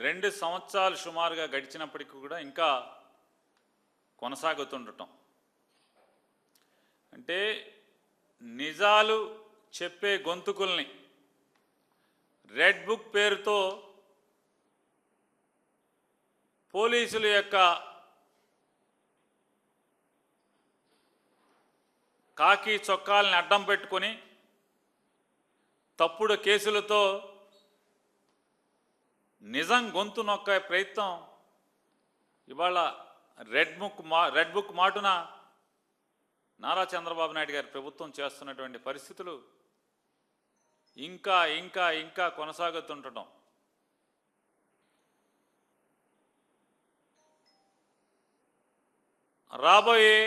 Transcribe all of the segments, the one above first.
2 సంవత్సరాలు సుమారుగా గడిచినప్పటికీ కూడా ఇంకా కొనసాగుతుండటం అంటే నిజాలు చెప్పే గొంతుకుల్ని రెడ్ బుక్ పేరుతో పోలీసుల యొక్క కాకి చొక్కాలని అడ్డం పెట్టుకొని తప్పుడు కేసులతో నిజం గొంతు నొక్కే ప్రయత్నం ఇవాళ రెడ్ బుక్ మాటున నారా చంద్రబాబు నాయుడు గారి ప్రభుత్వం చేస్తున్నటువంటి పరిస్థితులు ఇంకా ఇంకా ఇంకా కొనసాగుతుండటం రాబోయే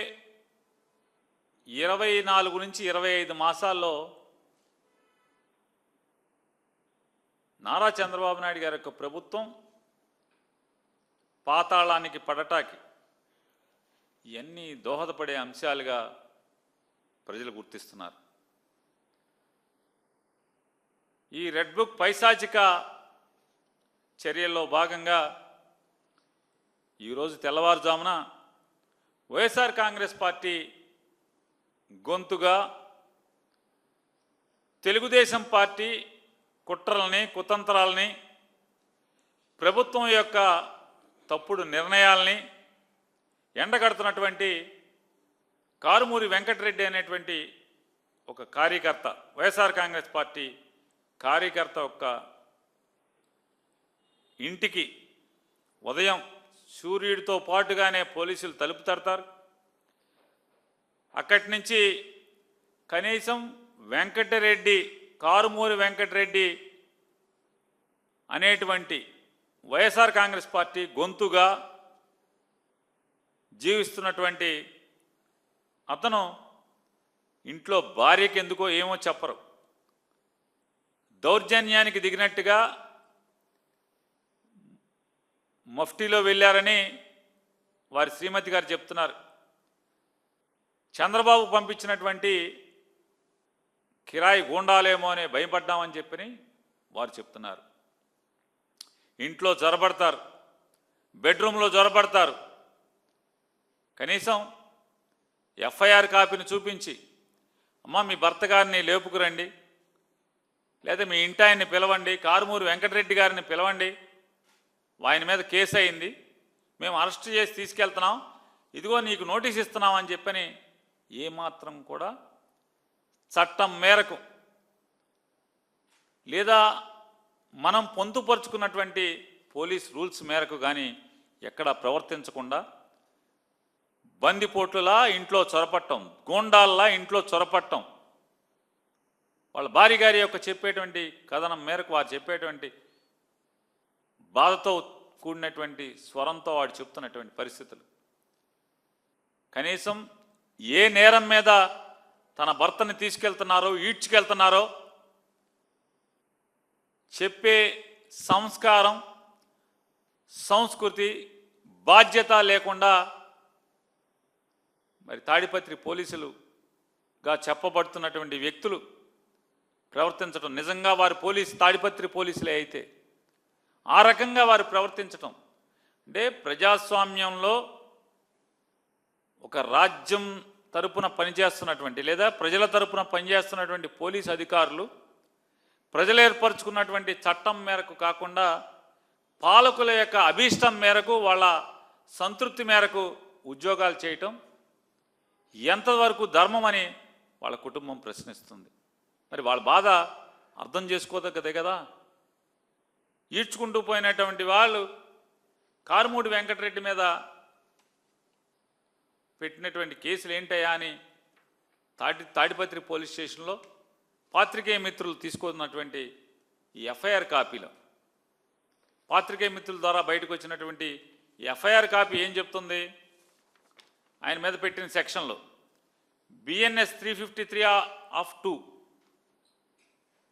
24 నుంచి 25 మాసాల్లో నారా చంద్రబాబు నాయుడు గారి యొక్క ప్రభుత్వం పాతాళానికి పడటానికి ఇవన్నీ దోహదపడే అంశాలుగా ప్రజలు గుర్తిస్తున్నారు. ఈ రెడ్ బుక్ పైశాచిక చర్యల్లో భాగంగా ఈరోజు తెల్లవారుజామున వైఎస్ఆర్ కాంగ్రెస్ పార్టీ గొంతుగా తెలుగుదేశం పార్టీ కుట్రల్ని కుతంత్రాలని ప్రభుత్వం యొక్క తప్పుడు నిర్ణయాల్ని ఎండగడుతున్నటువంటి కారుమూరి వెంకటరెడ్డి అనేటువంటి ఒక కార్యకర్త వైఎస్ఆర్ కాంగ్రెస్ పార్టీ కార్యకర్త యొక్క ఇంటికి ఉదయం సూర్యుడితో పాటుగానే పోలీసులు తలుపు తడతారు. అక్కడి నుంచి కనీసం వెంకటరెడ్డి కారుమూరి వెంకటరెడ్డి అనేటువంటి వైఎస్ఆర్ కాంగ్రెస్ పార్టీ గొంతుగా జీవిస్తున్నటువంటి అతను ఇంట్లో భార్యకి ఎందుకో ఏమో చెప్పరు, దౌర్జన్యానికి దిగినట్టుగా మఫ్టీలో వెళ్ళారని వారి శ్రీమతి గారు చెప్తున్నారు. చంద్రబాబు పంపించినటువంటి కిరాయి గూండాలేమో అనే భయపడ్డామని చెప్పని వారు చెప్తున్నారు. ఇంట్లో జొరబడతారు, బెడ్రూమ్లో జొరబడతారు. కనీసం ఎఫ్ఐఆర్ కాపీని చూపించి అమ్మ మీ భర్త గారిని లేపుకురండి, లేదా మీ ఇంటాయన్ని పిలవండి, కారుమూరి వెంకటరెడ్డి గారిని పిలవండి, ఆయన మీద కేసు అయింది, మేము అరెస్ట్ చేసి తీసుకెళ్తున్నాం, ఇదిగో నీకు నోటీస్ ఇస్తున్నాం అని చెప్పని ఏమాత్రం కూడా చట్టం మేరకు లేదా మనం పొందుపరుచుకున్నటువంటి పోలీస్ రూల్స్ మేరకు కానీ ఎక్కడ ప్రవర్తించకుండా బందిపోట్లులా ఇంట్లో చొరపట్టం, గూండాల్లా ఇంట్లో చొరపట్టం, వాళ్ళ భార్య గారి యొక్క చెప్పేటువంటి కథనం మేరకు వారు చెప్పేటువంటి బాధతో కూడినటువంటి స్వరంతో వాడు చెప్తున్నటువంటి పరిస్థితులు. కనీసం ఏ నేరం మీద తన భర్తని తీసుకెళ్తున్నారో ఈడ్చుకెళ్తున్నారో చెప్పే సంస్కారం సంస్కృతి బాధ్యత లేకుండా మరి తాడిపత్రి పోలీసులుగా చెప్పబడుతున్నటువంటి వ్యక్తులు ప్రవర్తించడం, నిజంగా వారు తాడిపత్రి పోలీసులే అయితే ఆ రకంగా వారు ప్రవర్తించటం అంటే ప్రజాస్వామ్యంలో ఒక రాజ్యం తరపున పనిచేస్తున్నటువంటి లేదా ప్రజల తరపున పనిచేస్తున్నటువంటి పోలీసు అధికారులు ప్రజలు ఏర్పరచుకున్నటువంటి చట్టం మేరకు కాకుండా పాలకుల యొక్క అభీష్టం మేరకు వాళ్ళ సంతృప్తి మేరకు ఉద్యోగాలు చేయటం ఎంతవరకు ధర్మం అని వాళ్ళ కుటుంబం ప్రశ్నిస్తుంది. మరి వాళ్ళ బాధ అర్థం చేసుకోదగ్గదే కదా. ఈడ్చుకుంటూ పోయినటువంటి వాళ్ళు కారుమూడి వెంకటరెడ్డి మీద పెట్టినటువంటి కేసులు ఏంటయ్యా అని తాడిపత్రి పోలీస్ స్టేషన్లో పాత్రికేయ మిత్రులు తీసుకున్నటువంటి ఈ ఎఫ్ఐఆర్ కాపీలో పాత్రికేయ మిత్రుల ద్వారా బయటకు వచ్చినటువంటి ఈ ఎఫ్ఐఆర్ కాపీ ఏం చెప్తుంది? ఆయన మీద పెట్టిన సెక్షన్లో BNS 353(2)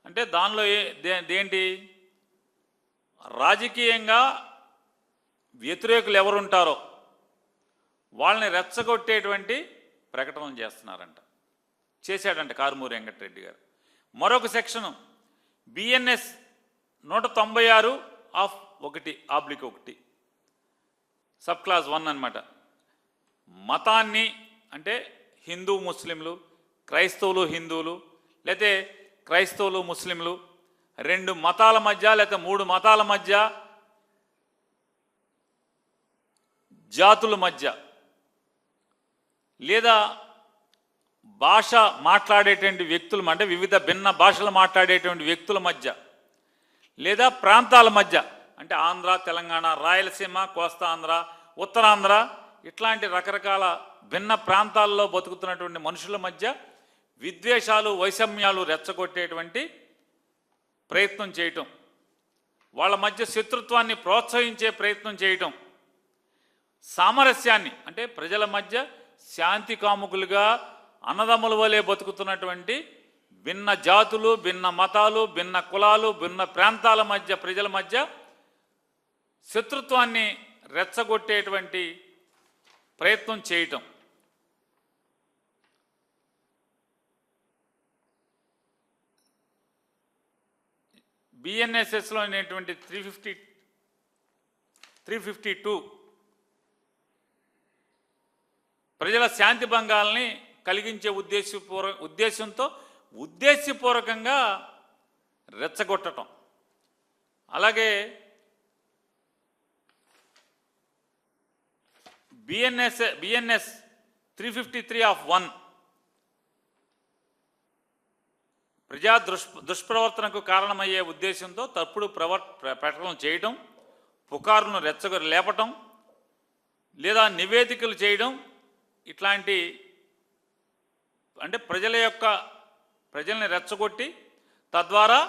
అంటే దానిలో దేంటి రాజకీయంగా వ్యతిరేకులు ఎవరుంటారో వాళ్ళని రెచ్చగొట్టేటువంటి ప్రకటనలు చేశాడంట కారుమూరి వెంకటరెడ్డి గారు. మరొక section BNS 196 of 1/1 sub class 1 అన్నమాట. మతాన్ని అంటే హిందూ ముస్లింలు, క్రైస్తవులు హిందువులు, లేకపోతే క్రైస్తవులు ముస్లింలు, 2 మతాల మధ్య లేకపోతే 3 మతాల మధ్య, జాతుల మధ్య, లేదా భాష మాట్లాడేటువంటి వ్యక్తులు అంటే వివిధ భిన్న భాషలు మాట్లాడేటువంటి వ్యక్తుల మధ్య, లేదా ప్రాంతాల మధ్య అంటే ఆంధ్ర, తెలంగాణ, రాయలసీమ, కోస్తా ఆంధ్ర, ఉత్తరాంధ్ర ఇట్లాంటి రకరకాల భిన్న ప్రాంతాల్లో బతుకుతున్నటువంటి మనుషుల మధ్య విద్వేషాలు, వైషమ్యాలు రెచ్చగొట్టేటువంటి ప్రయత్నం చేయటం, వాళ్ళ మధ్య శత్రుత్వాన్ని ప్రోత్సహించే ప్రయత్నం చేయటం, సామరస్యాన్ని అంటే ప్రజల మధ్య శాంతి కాముకులుగా అన్నదమ్ముల వలె బతుకుతున్నటువంటి భిన్న జాతులు, భిన్న మతాలు, భిన్న కులాలు, భిన్న ప్రాంతాల మధ్య ప్రజల మధ్య శత్రుత్వాన్ని రెచ్చగొట్టేటువంటి ప్రయత్నం చేయటం. బిఎన్ఎస్ఎస్లో అనేటువంటి 352 ప్రజల శాంతి భంగాల్ని కలిగించే ఉద్దేశపూర్వకంగా రెచ్చగొట్టడం. అలాగే బిఎన్ఎస్ 353/1 ప్రజా దుష్ప్రవర్తనకు కారణమయ్యే ఉద్దేశంతో తప్పుడు ప్రకటనలు చేయడం, పుకారును లేపటం, లేదా నివేదికలు చేయడం, ఇట్లాంటి అంటే ప్రజల్ని రెచ్చగొట్టి తద్వారా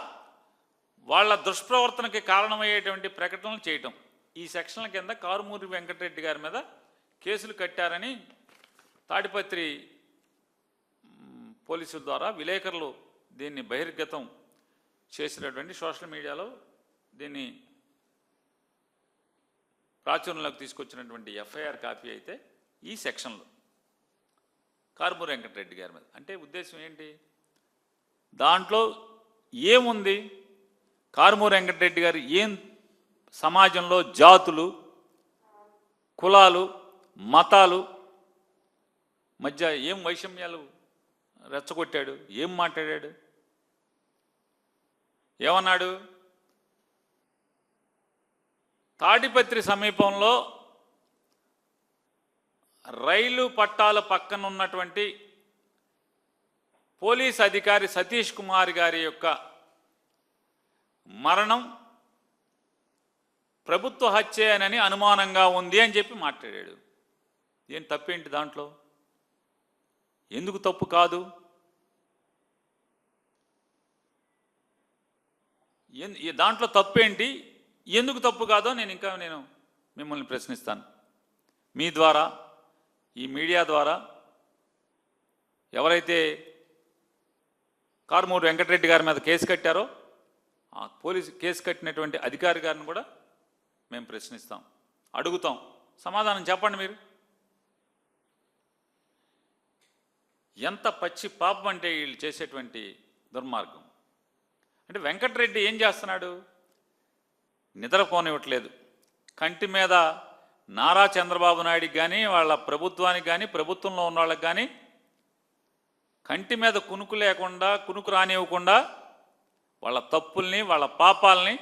వాళ్ళ దుష్ప్రవర్తనకి కారణమయ్యేటువంటి ప్రకటనలు చేయటం. ఈ సెక్షన్ల కింద కారుమూరి వెంకటరెడ్డి గారి మీద కేసులు కట్టారని తాడిపత్రి పోలీసుల ద్వారా విలేకరులు దీన్ని బహిర్గతం చేసినటువంటి సోషల్ మీడియాలో దీన్ని ప్రాచుర్యంలోకి తీసుకొచ్చినటువంటి ఎఫ్ఐఆర్ కాపీ అయితే ఈ సెక్షన్లో కారుమూరి వెంకటరెడ్డి గారి మీద. అంటే ఉద్దేశం ఏంటి? దాంట్లో ఏముంది? కారుమూరి వెంకటరెడ్డి గారు ఏం సమాజంలో జాతులు, కులాలు, మతాలు మధ్య ఏం వైషమ్యాలు రెచ్చగొట్టాడు? ఏం మాట్లాడాడు? ఏమన్నాడు? తాడిపత్రి సమీపంలో రైలు పట్టాల పక్కన ఉన్నటువంటి పోలీస్ అధికారి సతీష్ కుమార్ గారి యొక్క మరణం ప్రభుత్వ హత్యేనని అనుమానంగా ఉంది అని చెప్పి మాట్లాడాడు. ఏం తప్పేంటి దాంట్లో? ఎందుకు తప్పు కాదు? దాంట్లో తప్పేంటి? ఎందుకు తప్పు కాదో నేను మిమ్మల్ని ప్రశ్నిస్తాను. మీ ద్వారా, ఈ మీడియా ద్వారా ఎవరైతే కారుమూరి వెంకటరెడ్డి గారి మీద కేసు కట్టారో ఆ పోలీసు కేసు కట్టినటువంటి అధికారి గారిని కూడా మేము ప్రశ్నిస్తాం, అడుగుతాం. సమాధానం చెప్పండి. మీరు ఎంత పచ్చి పాపం అంటే వీళ్ళు చేసేటువంటి దుర్మార్గం. అంటే వెంకటరెడ్డి ఏం చేస్తున్నాడు? నిద్రపోనివ్వట్లేదు. కంటి మీద నారా చంద్రబాబు నాయుడికి కానీ వాళ్ళ ప్రభుత్వానికి కానీ ప్రభుత్వంలో ఉన్న వాళ్ళకి కానీ కంటి మీద కునుకు లేకుండా, కునుకు రానివ్వకుండా వాళ్ళ తప్పుల్ని, వాళ్ళ పాపాలని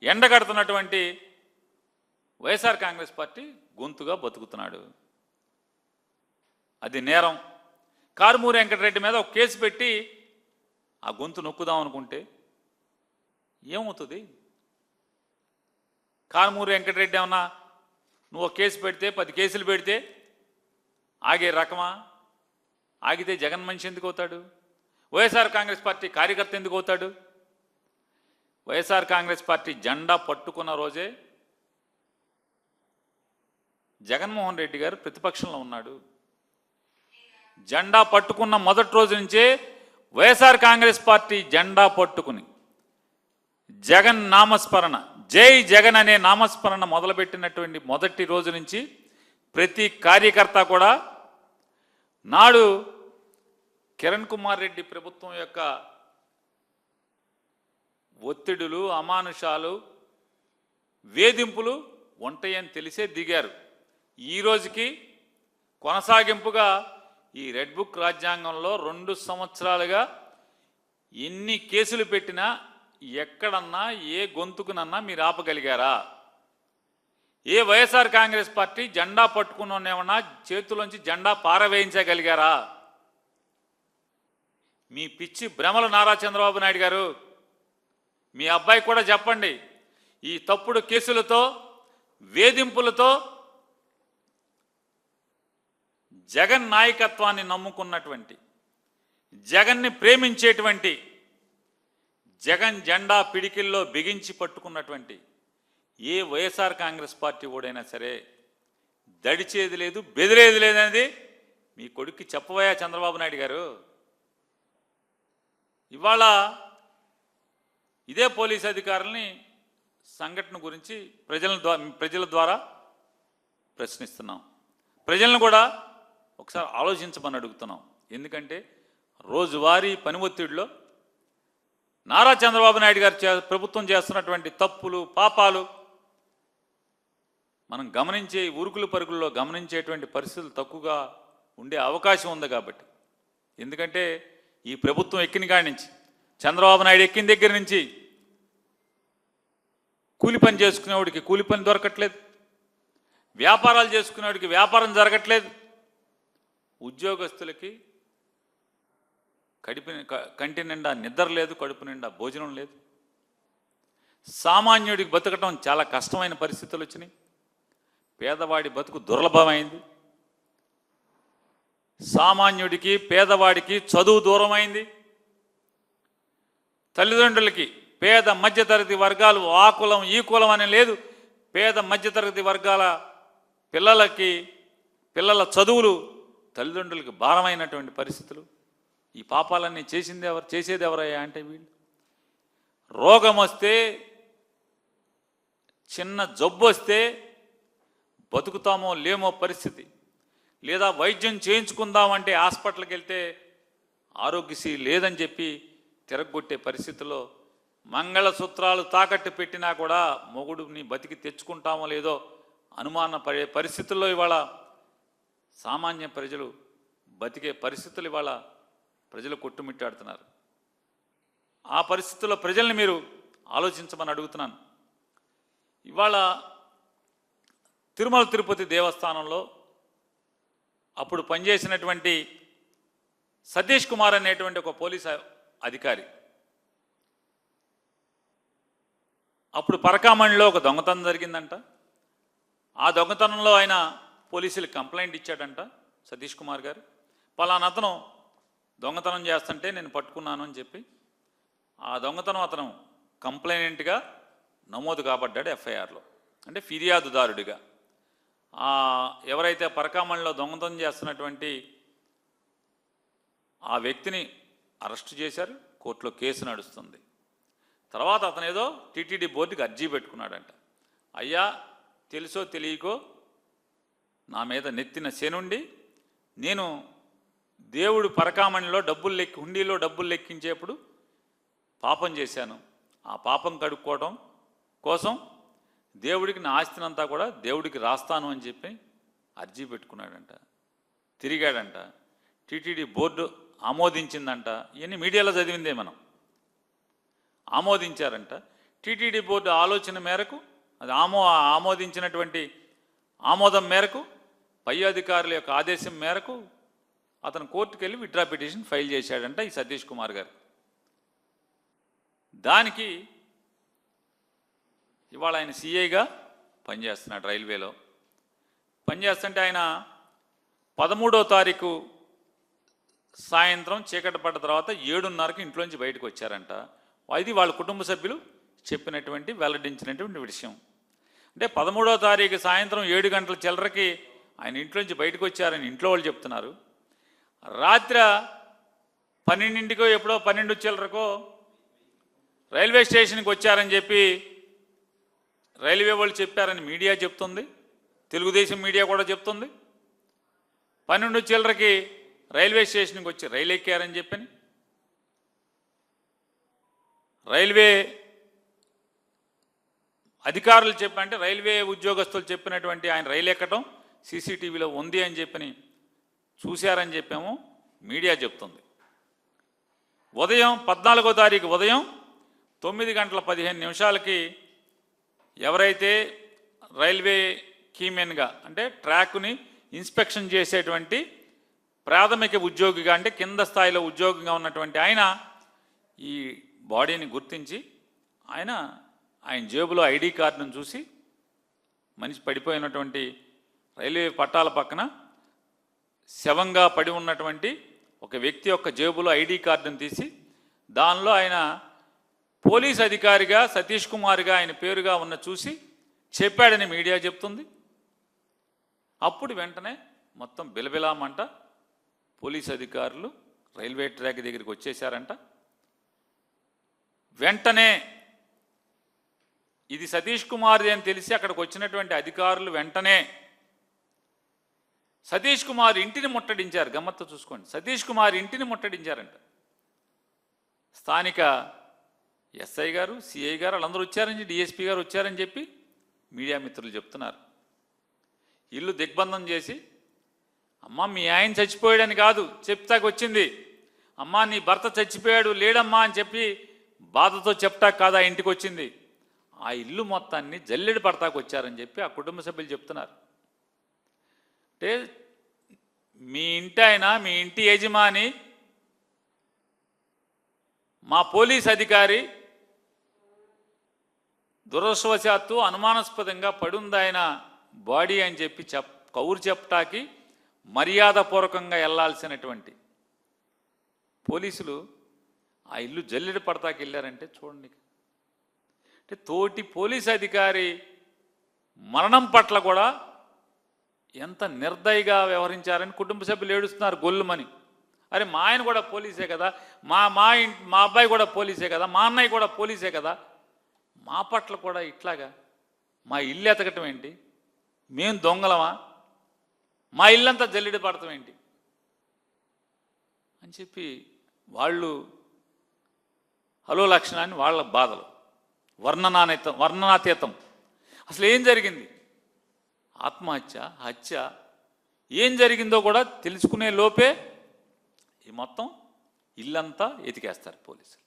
ఎండగడుతున్నటువంటి వైఎస్ఆర్ కాంగ్రెస్ పార్టీ గొంతుగా బతుకుతున్నాడు. అది నేరం. కారుమూరి వెంకటరెడ్డి మీద ఒక కేసు పెట్టి ఆ గొంతు నొక్కుదాం అనుకుంటే ఏమవుతుంది? కారుమూరి వెంకటరెడ్డి ఏమన్నా నువ్వు కేసు పెడితే 10 కేసులు పెడితే ఆగే రకమా? ఆగితే జగన్ మనిషి ఎందుకు అవుతాడు? వైఎస్ఆర్ కాంగ్రెస్ పార్టీ కార్యకర్త ఎందుకు అవుతాడు? వైఎస్ఆర్ కాంగ్రెస్ పార్టీ జెండా పట్టుకున్న రోజే జగన్మోహన్ రెడ్డి గారు ప్రతిపక్షంలో ఉన్నాడు. జెండా పట్టుకున్న మొదటి రోజు నుంచే వైఎస్ఆర్ కాంగ్రెస్ పార్టీ జెండా పట్టుకుని జగన్ నామస్మరణ, జై జగన్ అనే నామస్మరణ మొదలుపెట్టినటువంటి మొదటి రోజు నుంచి ప్రతి కార్యకర్త కూడా నాడు కిరణ్ కుమార్ రెడ్డి ప్రభుత్వం యొక్క ఒత్తిడులు, అమానుషాలు, వేధింపులు ఉంటాయని తెలిసే దిగారు. ఈ రోజుకి కొనసాగింపుగా ఈ రెడ్ బుక్ రాజ్యాంగంలో 2 సంవత్సరాలుగా ఎన్ని కేసులు పెట్టినా ఎక్కడన్నా ఏ గొంతుకునన్నా మీరు ఆపగలిగారా? ఏ వైఎస్ఆర్ కాంగ్రెస్ పార్టీ జెండా పట్టుకున్నామన్నా చేతుల్లోంచి జెండా పారవేయించగలిగారా? మీ పిచ్చి భ్రమలు నారా చంద్రబాబు నాయుడు గారు, మీ అబ్బాయి కూడా చెప్పండి. ఈ తప్పుడు కేసులతో వేధింపులతో జగన్ నాయకత్వాన్ని నమ్ముకున్నటువంటి, జగన్ని ప్రేమించేటువంటి, జగన్ జెండా పిడికిల్లో బిగించి పట్టుకున్నటువంటి ఏ వైఎస్ఆర్ కాంగ్రెస్ పార్టీ ఓడైనా సరే దడిచేది లేదు, బెదిరేది లేదనేది మీ కొడుక్కి చెప్పవయ్యా చంద్రబాబు నాయుడు గారు. ఇవాళ ఇదే పోలీస్ అధికారుల్ని సంఘటన గురించి ప్రజల ద్వారా ప్రశ్నిస్తున్నాం. ప్రజలను కూడా ఒకసారి ఆలోచించమని అడుగుతున్నాం. ఎందుకంటే రోజువారీ పని ఒత్తిడిలో నారా చంద్రబాబు నాయుడు గారు ప్రభుత్వం చేస్తున్నటువంటి తప్పులు, పాపాలు మనం గమనించే ఉరుకులు పరుగుల్లో గమనించేటువంటి పరిస్థితులు తక్కువగా ఉండే అవకాశం ఉంది. కాబట్టి ఎందుకంటే ఈ ప్రభుత్వం ఎక్కిన కాడి నుంచి, చంద్రబాబు నాయుడు ఎక్కిన దగ్గర నుంచి కూలి పని చేసుకునేవాడికి కూలి పని దొరకట్లేదు, వ్యాపారాలు చేసుకునేవాడికి వ్యాపారం జరగట్లేదు, ఉద్యోగస్తులకి కంటి నిండా నిద్ర లేదు, కడుపు నిండా భోజనం లేదు, సామాన్యుడికి బతకటం చాలా కష్టమైన పరిస్థితులు వచ్చినాయి, పేదవాడి బతుకు దుర్లభమైంది, సామాన్యుడికి పేదవాడికి చదువు దూరమైంది, తల్లిదండ్రులకి పేద మధ్యతరగతి వర్గాలు ఆ కులం ఈ కులం అని లేదు, పేద మధ్యతరగతి వర్గాల పిల్లల చదువులు తల్లిదండ్రులకి భారమైనటువంటి పరిస్థితులు. ఈ పాపాలన్నీ చేసేది ఎవరయ్యా అంటే వీళ్ళు. రోగం వస్తే, చిన్న జబ్బు వస్తే బతుకుతామో లేమో పరిస్థితి, లేదా వైద్యం చేయించుకుందామంటే హాస్పిటల్కి వెళ్తే ఆరోగ్యశ్రీ లేదని చెప్పి తిరగొట్టే పరిస్థితుల్లో మంగళసూత్రాలు తాకట్టు పెట్టినా కూడా మొగుడుని బతికి తెచ్చుకుంటామో లేదో అనుమాన పడే పరిస్థితుల్లో ఇవాళ సామాన్య ప్రజలు బతికే పరిస్థితులు ఇవాళ ప్రజలు కొట్టుమిట్టాడుతున్నారు. ఆ పరిస్థితుల్లో ప్రజల్ని మీరు ఆలోచించమని అడుగుతున్నాను. ఇవాళ తిరుమల తిరుపతి దేవస్థానంలో అప్పుడు పనిచేసినటువంటి సతీష్ కుమార్ అనేటువంటి ఒక పోలీస్ అధికారి అప్పుడు పరకామణిలో ఒక దొంగతనం జరిగిందంట. ఆ దొంగతనంలో ఆయన పోలీసులకు కంప్లైంట్ ఇచ్చాడంట సతీష్ కుమార్ గారు. పలానా అతను దొంగతనం చేస్తుంటే నేను పట్టుకున్నాను అని చెప్పి ఆ దొంగతనం అతను కంప్లైనెంట్గా నమోదు కాబడ్డాడు ఎఫ్ఐఆర్లో, అంటే ఫిర్యాదుదారుడిగా. ఎవరైతే పరకామణిలో దొంగతనం చేస్తున్నటువంటి ఆ వ్యక్తిని అరెస్టు చేశారు, కోర్టులో కేసు నడుస్తుంది. తర్వాత అతను ఏదో టీటీడీ బోర్డుకి అర్జీ పెట్టుకున్నాడంట. అయ్యా, తెలుసో తెలియకో నా మీద నెత్తిన శనుండి నేను దేవుడు పరకామణిలో హుండీలో డబ్బులు లెక్కించేప్పుడు పాపం చేశాను, ఆ పాపం కడుక్కోవడం కోసం దేవుడికి నా ఆస్తినంతా కూడా దేవుడికి రాస్తాను అని చెప్పి అర్జీ పెట్టుకున్నాడంట. తిరిగాడంట, టీటీడీ బోర్డు ఆమోదించిందంట. ఇవన్నీ మీడియాలో చదివిందే మనం. ఆమోదించారంట. టీటీడీ బోర్డు ఆలోచన మేరకు, అది ఆమోదించినటువంటి ఆమోదం మేరకు, పై అధికారుల యొక్క ఆదేశం మేరకు అతను కోర్టుకు వెళ్ళి విత్డ్రా పిటిషన్ ఫైల్ చేశాడంట ఈ సతీష్ కుమార్ గారు. దానికి ఇవాళ ఆయన సిఐగా పనిచేస్తున్నాడు, రైల్వేలో పనిచేస్తుంటే ఆయన 13వ తారీఖు సాయంత్రం చీకటి పడ్డ తర్వాత 7:30కి ఇంట్లోంచి బయటకు వచ్చారంట. ఇది వాళ్ళ కుటుంబ సభ్యులు చెప్పినటువంటి వెల్లడించినటువంటి విషయం. అంటే 13వ తారీఖు సాయంత్రం 7 గంటల చిల్లరకి ఆయన ఇంట్లోంచి బయటకు వచ్చారని ఇంట్లో వాళ్ళు చెప్తున్నారు. రాత్రి 12ంటికో ఎప్పుడో 12 చిల్లరకో రైల్వే స్టేషన్కి వచ్చారని చెప్పి రైల్వే వాళ్ళు చెప్పారని మీడియా చెప్తుంది, తెలుగుదేశం మీడియా కూడా చెప్తుంది. 12 చిల్లరకి రైల్వే స్టేషన్కి వచ్చి రైలు ఎక్కారని చెప్పని, రైల్వే అధికారులు అంటే రైల్వే ఉద్యోగస్తులు చెప్పినటువంటి ఆయన రైలు ఎక్కడం సీసీటీవీలో ఉంది అని చెప్పని చూశారని చెప్పాము మీడియా చెప్తుంది. ఉదయం 14వ తారీఖు ఉదయం 9:15 ఎవరైతే రైల్వే కీమెన్గా అంటే ట్రాక్ని ఇన్స్పెక్షన్ చేసేటువంటి ప్రాథమిక ఉద్యోగిగా అంటే కింద స్థాయిలో ఉద్యోగిగా ఉన్నటువంటి ఆయన ఈ బాడీని గుర్తించి ఆయన జేబులో ఐడి కార్డును చూసి మనిషి పడిపోయినటువంటి రైల్వే పట్టాల పక్కన శవంగా పడి ఉన్నటువంటి ఒక వ్యక్తి యొక్క జేబులో ఐడి కార్డును తీసి దానిలో ఆయన పోలీస్ అధికారిగా సతీష్ కుమార్గా ఆయన పేరుగా ఉన్న చూసి చెప్పాడని మీడియా చెప్తుంది. అప్పుడు వెంటనే మొత్తం బిలబిలామంట పోలీస్ అధికారులు రైల్వే ట్రాక్ దగ్గరికి వచ్చేశారంట. వెంటనే ఇది సతీష్ కుమార్ది అని తెలిసి అక్కడికి వచ్చినటువంటి అధికారులు వెంటనే సతీష్ కుమార్ ఇంటిని ముట్టడించారు. గమ్మత్తు చూసుకోండి, సతీష్ కుమార్ ఇంటిని ముట్టడించారంట. స్థానిక ఎస్ఐ గారు, సిఐ గారు వాళ్ళందరూ వచ్చారని, డిఎస్పీ గారు వచ్చారని చెప్పి మీడియా మిత్రులు చెప్తున్నారు. ఇల్లు దిగ్బంధం చేసి, అమ్మ మీ ఆయన చచ్చిపోయాడని కాదు చెప్తాకు వచ్చింది, అమ్మ నీ భర్త చచ్చిపోయాడు లేడమ్మా అని చెప్పి బాధతో చెప్తాకు కాదా ఇంటికి వచ్చింది, ఆ ఇల్లు మొత్తాన్ని జల్లెడ పడతాకు వచ్చారని చెప్పి ఆ కుటుంబ సభ్యులు చెప్తున్నారు. అంటే మీ ఇంటి ఆయన, మీ ఇంటి యజమాని, మా పోలీస్ అధికారి దురదృష్టవశాత్తు అనుమానాస్పదంగా పడుందాయన బాడీ అని చెప్పి కౌరు చెప్పటానికి మర్యాదపూర్వకంగా వెళ్లాల్సినటువంటి పోలీసులు ఆ ఇల్లు జల్లెడ పడతాకి వెళ్ళారంటే చూడండి. అంటే తోటి పోలీస్ అధికారి మరణం పట్ల కూడా ఎంత నిర్దయగా వ్యవహరించారని కుటుంబ సభ్యులు ఏడుస్తున్నారు గొల్లుమని. అరే మా ఆయన కూడా పోలీసే కదా, మా అబ్బాయి కూడా పోలీసే కదా, మా అన్నయ్య కూడా పోలీసే కదా, మా పట్ల కూడా ఇట్లాగా మా ఇల్లు ఎతకటం ఏంటి, మేము దొంగలమా, మా ఇల్లంతా జల్లెడ పడతాం ఏంటి అని చెప్పి వాళ్ళు హలో లక్షణాన్ని వాళ్ళ బాధలు వర్ణనాతీతం. అసలు ఏం జరిగింది, ఆత్మహత్య, హత్య ఏం జరిగిందో కూడా తెలుసుకునే లోపే ఈ మొత్తం ఇల్లంతా ఎతికేస్తారు పోలీసులు.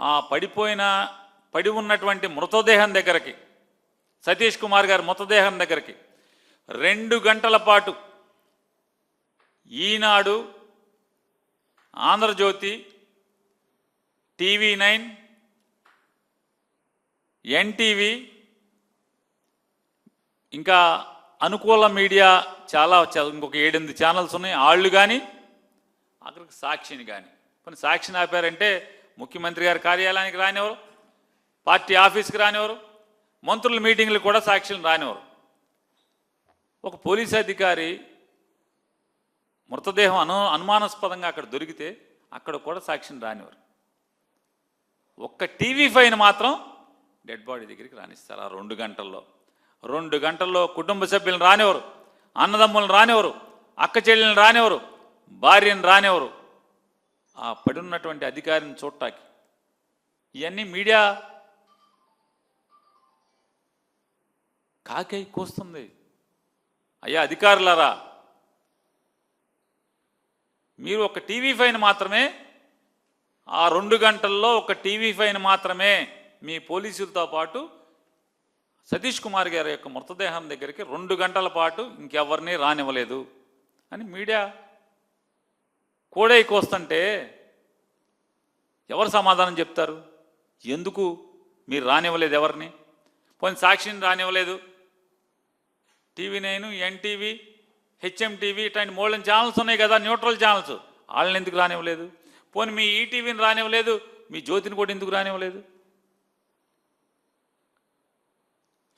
ఆ పడి ఉన్నటువంటి మృతదేహం దగ్గరికి, సతీష్ కుమార్ గారి మృతదేహం దగ్గరికి 2 గంటల పాటు ఈనాడు, ఆంధ్రజ్యోతి, TV9, NTV ఇంకా అనుకూల మీడియా చాలా ఇంకొక 7-8 ఛానల్స్ ఉన్నాయి, వాళ్ళు కానీ అక్కడికి సాక్షిని కానీ కొన్ని సాక్షిని ఆపారంటే ముఖ్యమంత్రి గారి కార్యాలయానికి రానివ్వరు, పార్టీ ఆఫీస్కి రానివ్వరు, మంత్రుల మీటింగ్లు కూడా సాక్షులను రానివ్వరు. ఒక పోలీస్ అధికారి మృతదేహం అనుమానాస్పదంగా అక్కడ దొరికితే అక్కడ కూడా సాక్షిని రానివ్వరు. ఒక్క TV5 మాత్రం డెడ్ బాడీ దగ్గరికి రానిస్తారు. ఆ 2 గంటల్లో 2 గంటల్లో కుటుంబ సభ్యులను రానివ్వరు, అన్నదమ్ములను రానివ్వరు, అక్క చెల్లెలను రానివ్వరు, భార్యను రానివ్వరు, ఆ పడున్నటువంటి అధికారిని చూడటానికి. ఇవన్నీ మీడియా కాకై కూస్తుంది. అయ్యా అధికారులారా, మీరు ఒక TV5 మాత్రమే, ఆ 2 గంటల్లో ఒక TV5 మాత్రమే మీ పోలీసులతో పాటు సతీష్ కుమార్ గారి యొక్క మృతదేహం దగ్గరికి 2 గంటల పాటు ఇంకెవరిని రానివ్వలేదు అని మీడియా కోడై కోస్తుంటే ఎవరు సమాధానం చెప్తారు? ఎందుకు మీరు రానివ్వలేదు ఎవరిని? పోనీ సాక్షిని రానివ్వలేదు, TV9, NTV, HMTV ఇట్లాంటి మూడు ఛానల్స్ ఉన్నాయి కదా, న్యూట్రల్ ఛానల్స్, వాళ్ళని ఎందుకు రానివ్వలేదు? పోనీ మీ ఈటీవీని రానివ్వలేదు, మీ జ్యోతిని కూడా ఎందుకు రానివ్వలేదు?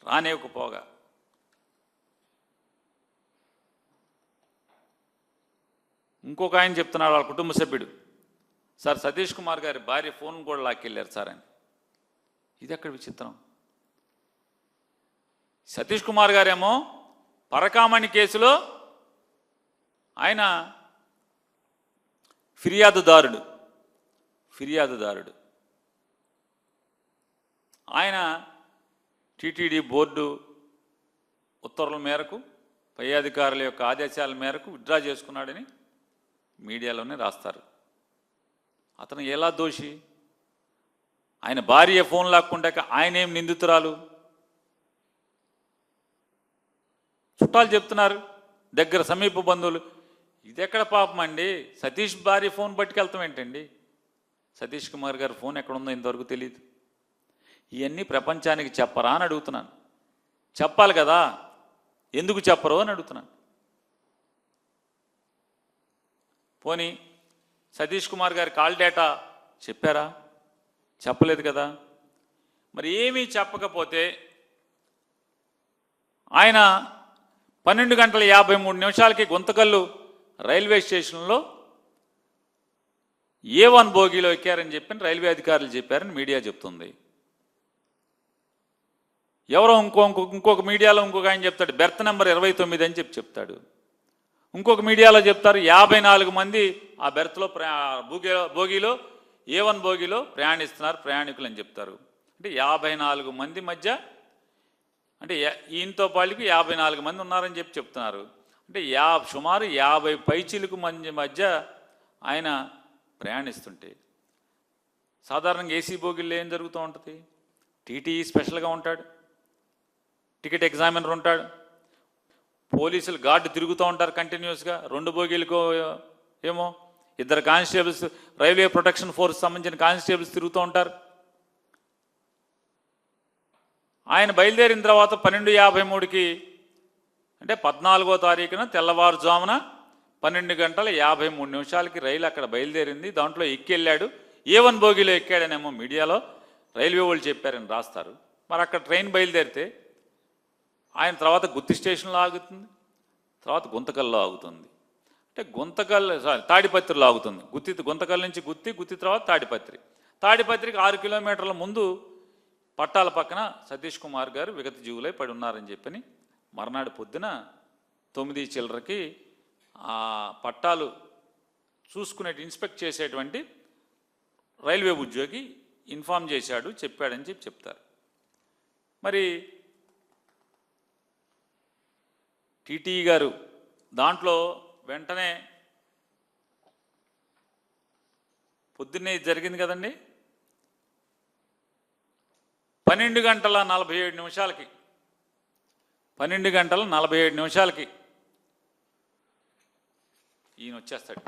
రానివ్వకపోగా ఇంకొక ఆయన చెప్తున్నాడు, వాళ్ళ కుటుంబ సభ్యుడు, సార్ సతీష్ కుమార్ గారి భార్య ఫోన్ కూడా లాక్కెళ్ళారు సార్ అని. ఇది ఎక్కడ విచిత్రం? సతీష్ కుమార్ గారేమో పరకామణి కేసులో ఆయన ఫిర్యాదుదారుడు. ఆయన టీటీడీ బోర్డు ఉత్తర్వుల మేరకు పై అధికారుల యొక్క ఆదేశాల మేరకు విత్డ్రా చేసుకున్నాడని మీడియాలోనే రాస్తారు. అతను ఎలా దోషి? ఆయన భార్య ఫోన్ లాక్కుంటాక ఆయన ఏం నిందితురాలు? చుట్టాలు చెప్తున్నారు, దగ్గర సమీప బంధువులు. ఇది ఎక్కడ పాపం అండి? సతీష్ భార్య ఫోన్ పట్టుకెళ్తాం ఏంటండి? సతీష్ కుమార్ గారి ఫోన్ ఎక్కడుందో ఇంతవరకు తెలియదు. ఇవన్నీ ప్రపంచానికి చెప్పరా అని అడుగుతున్నాను. చెప్పాలి కదా, ఎందుకు చెప్పరు అని అడుగుతున్నాను. పోనీ సతీష్ కుమార్ గారి కాల్ డేటా చెప్పారా? చెప్పలేదు కదా. మరి ఏమీ చెప్పకపోతే ఆయన 12:53 గుంతకల్లు రైల్వే స్టేషన్లో A1 బోగీలో ఎక్కారని చెప్పి రైల్వే అధికారులు చెప్పారని మీడియా చెప్తుంది. ఎవరో ఇంకొక మీడియాలో ఇంకొక ఆయన చెప్తాడు బెర్త్ నెంబర్ 29 అని చెప్తాడు. ఇంకొక మీడియాలో చెప్తారు 54 మంది ఆ బెర్త్లో బోగీలో A1 బోగీలో ప్రయాణిస్తున్నారు ప్రయాణికులు అని చెప్తారు. అంటే 54 మంది మధ్య, అంటే ఈయనతో పాటుకి 54 మంది ఉన్నారని చెప్తున్నారు. అంటే సుమారు 50 పైచీలకు మంది మధ్య ఆయన ప్రయాణిస్తుంటే సాధారణంగా ఏసీ బోగిల్లో ఏం జరుగుతూ ఉంటుంది? టీటీఈ స్పెషల్గా ఉంటాడు, టికెట్ ఎగ్జామినర్ ఉంటాడు, పోలీసులు గార్డు తిరుగుతూ ఉంటారు కంటిన్యూస్గా. 2 బోగీలకు ఏమో 2 కానిస్టేబుల్స్, రైల్వే ప్రొటెక్షన్ ఫోర్స్ సంబంధించిన కానిస్టేబుల్స్ తిరుగుతూ ఉంటారు. ఆయన బయలుదేరిన తర్వాత 12:53కి అంటే 14వ తారీఖున తెల్లవారుజామున 12:53 రైలు అక్కడ బయలుదేరింది. దాంట్లో ఎక్కెళ్ళాడు, A1 బోగీలో ఎక్కాడనేమో మీడియాలో రైల్వే వాళ్ళు చెప్పారని రాస్తారు. మరి అక్కడ ట్రైన్ బయలుదేరితే ఆయన తర్వాత గుత్తి స్టేషన్లో ఆగుతుంది, తర్వాత గుంతకల్లో ఆగుతుంది. అంటే తాడిపత్రిలో ఆగుతుంది. గుంతకల్ నుంచి గుత్తి తర్వాత తాడిపత్రికి 6 కిలోమీటర్ల ముందు పట్టాల పక్కన సతీష్ కుమార్ గారు విగత జీవులై పడి ఉన్నారని చెప్పని మర్నాడు పొద్దున 9 చిల్లరకి ఆ పట్టాలు చూసుకునే ఇన్స్పెక్ట్ చేసేటువంటి రైల్వే ఉద్యోగి ఇన్ఫామ్ చేశాడు, చెప్పాడని చెప్తారు. మరి టీటీఈ గారు దాంట్లో వెంటనే పొద్దున్నే జరిగింది కదండి, 12:47 ఈయన వచ్చేస్తాడు.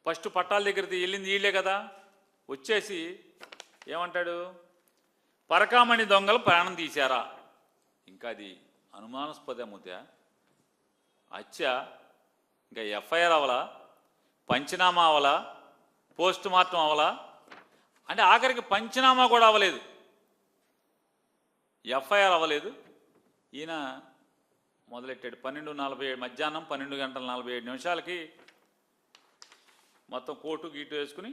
ఫస్ట్ పట్టాల దగ్గరికి వెళ్ళింది వీళ్ళే కదా. వచ్చేసి ఏమంటాడు? పరకామణి దొంగలు ప్రాణం తీశారా? ఇంకా అది అనుమానాస్పద ముద్ద. హత్య ఇంకా ఎఫ్ఐఆర్ అవలా, పంచనామా అవలా, పోస్ట్ మార్టం అవలా, అంటే ఆఖరికి పంచనామా కూడా అవ్వలేదు, ఎఫ్ఐఆర్ అవ్వలేదు. ఈయన మొదలెట్టాడు 12:47 మధ్యాహ్నం 12:47 మొత్తం కోటు గీటు వేసుకుని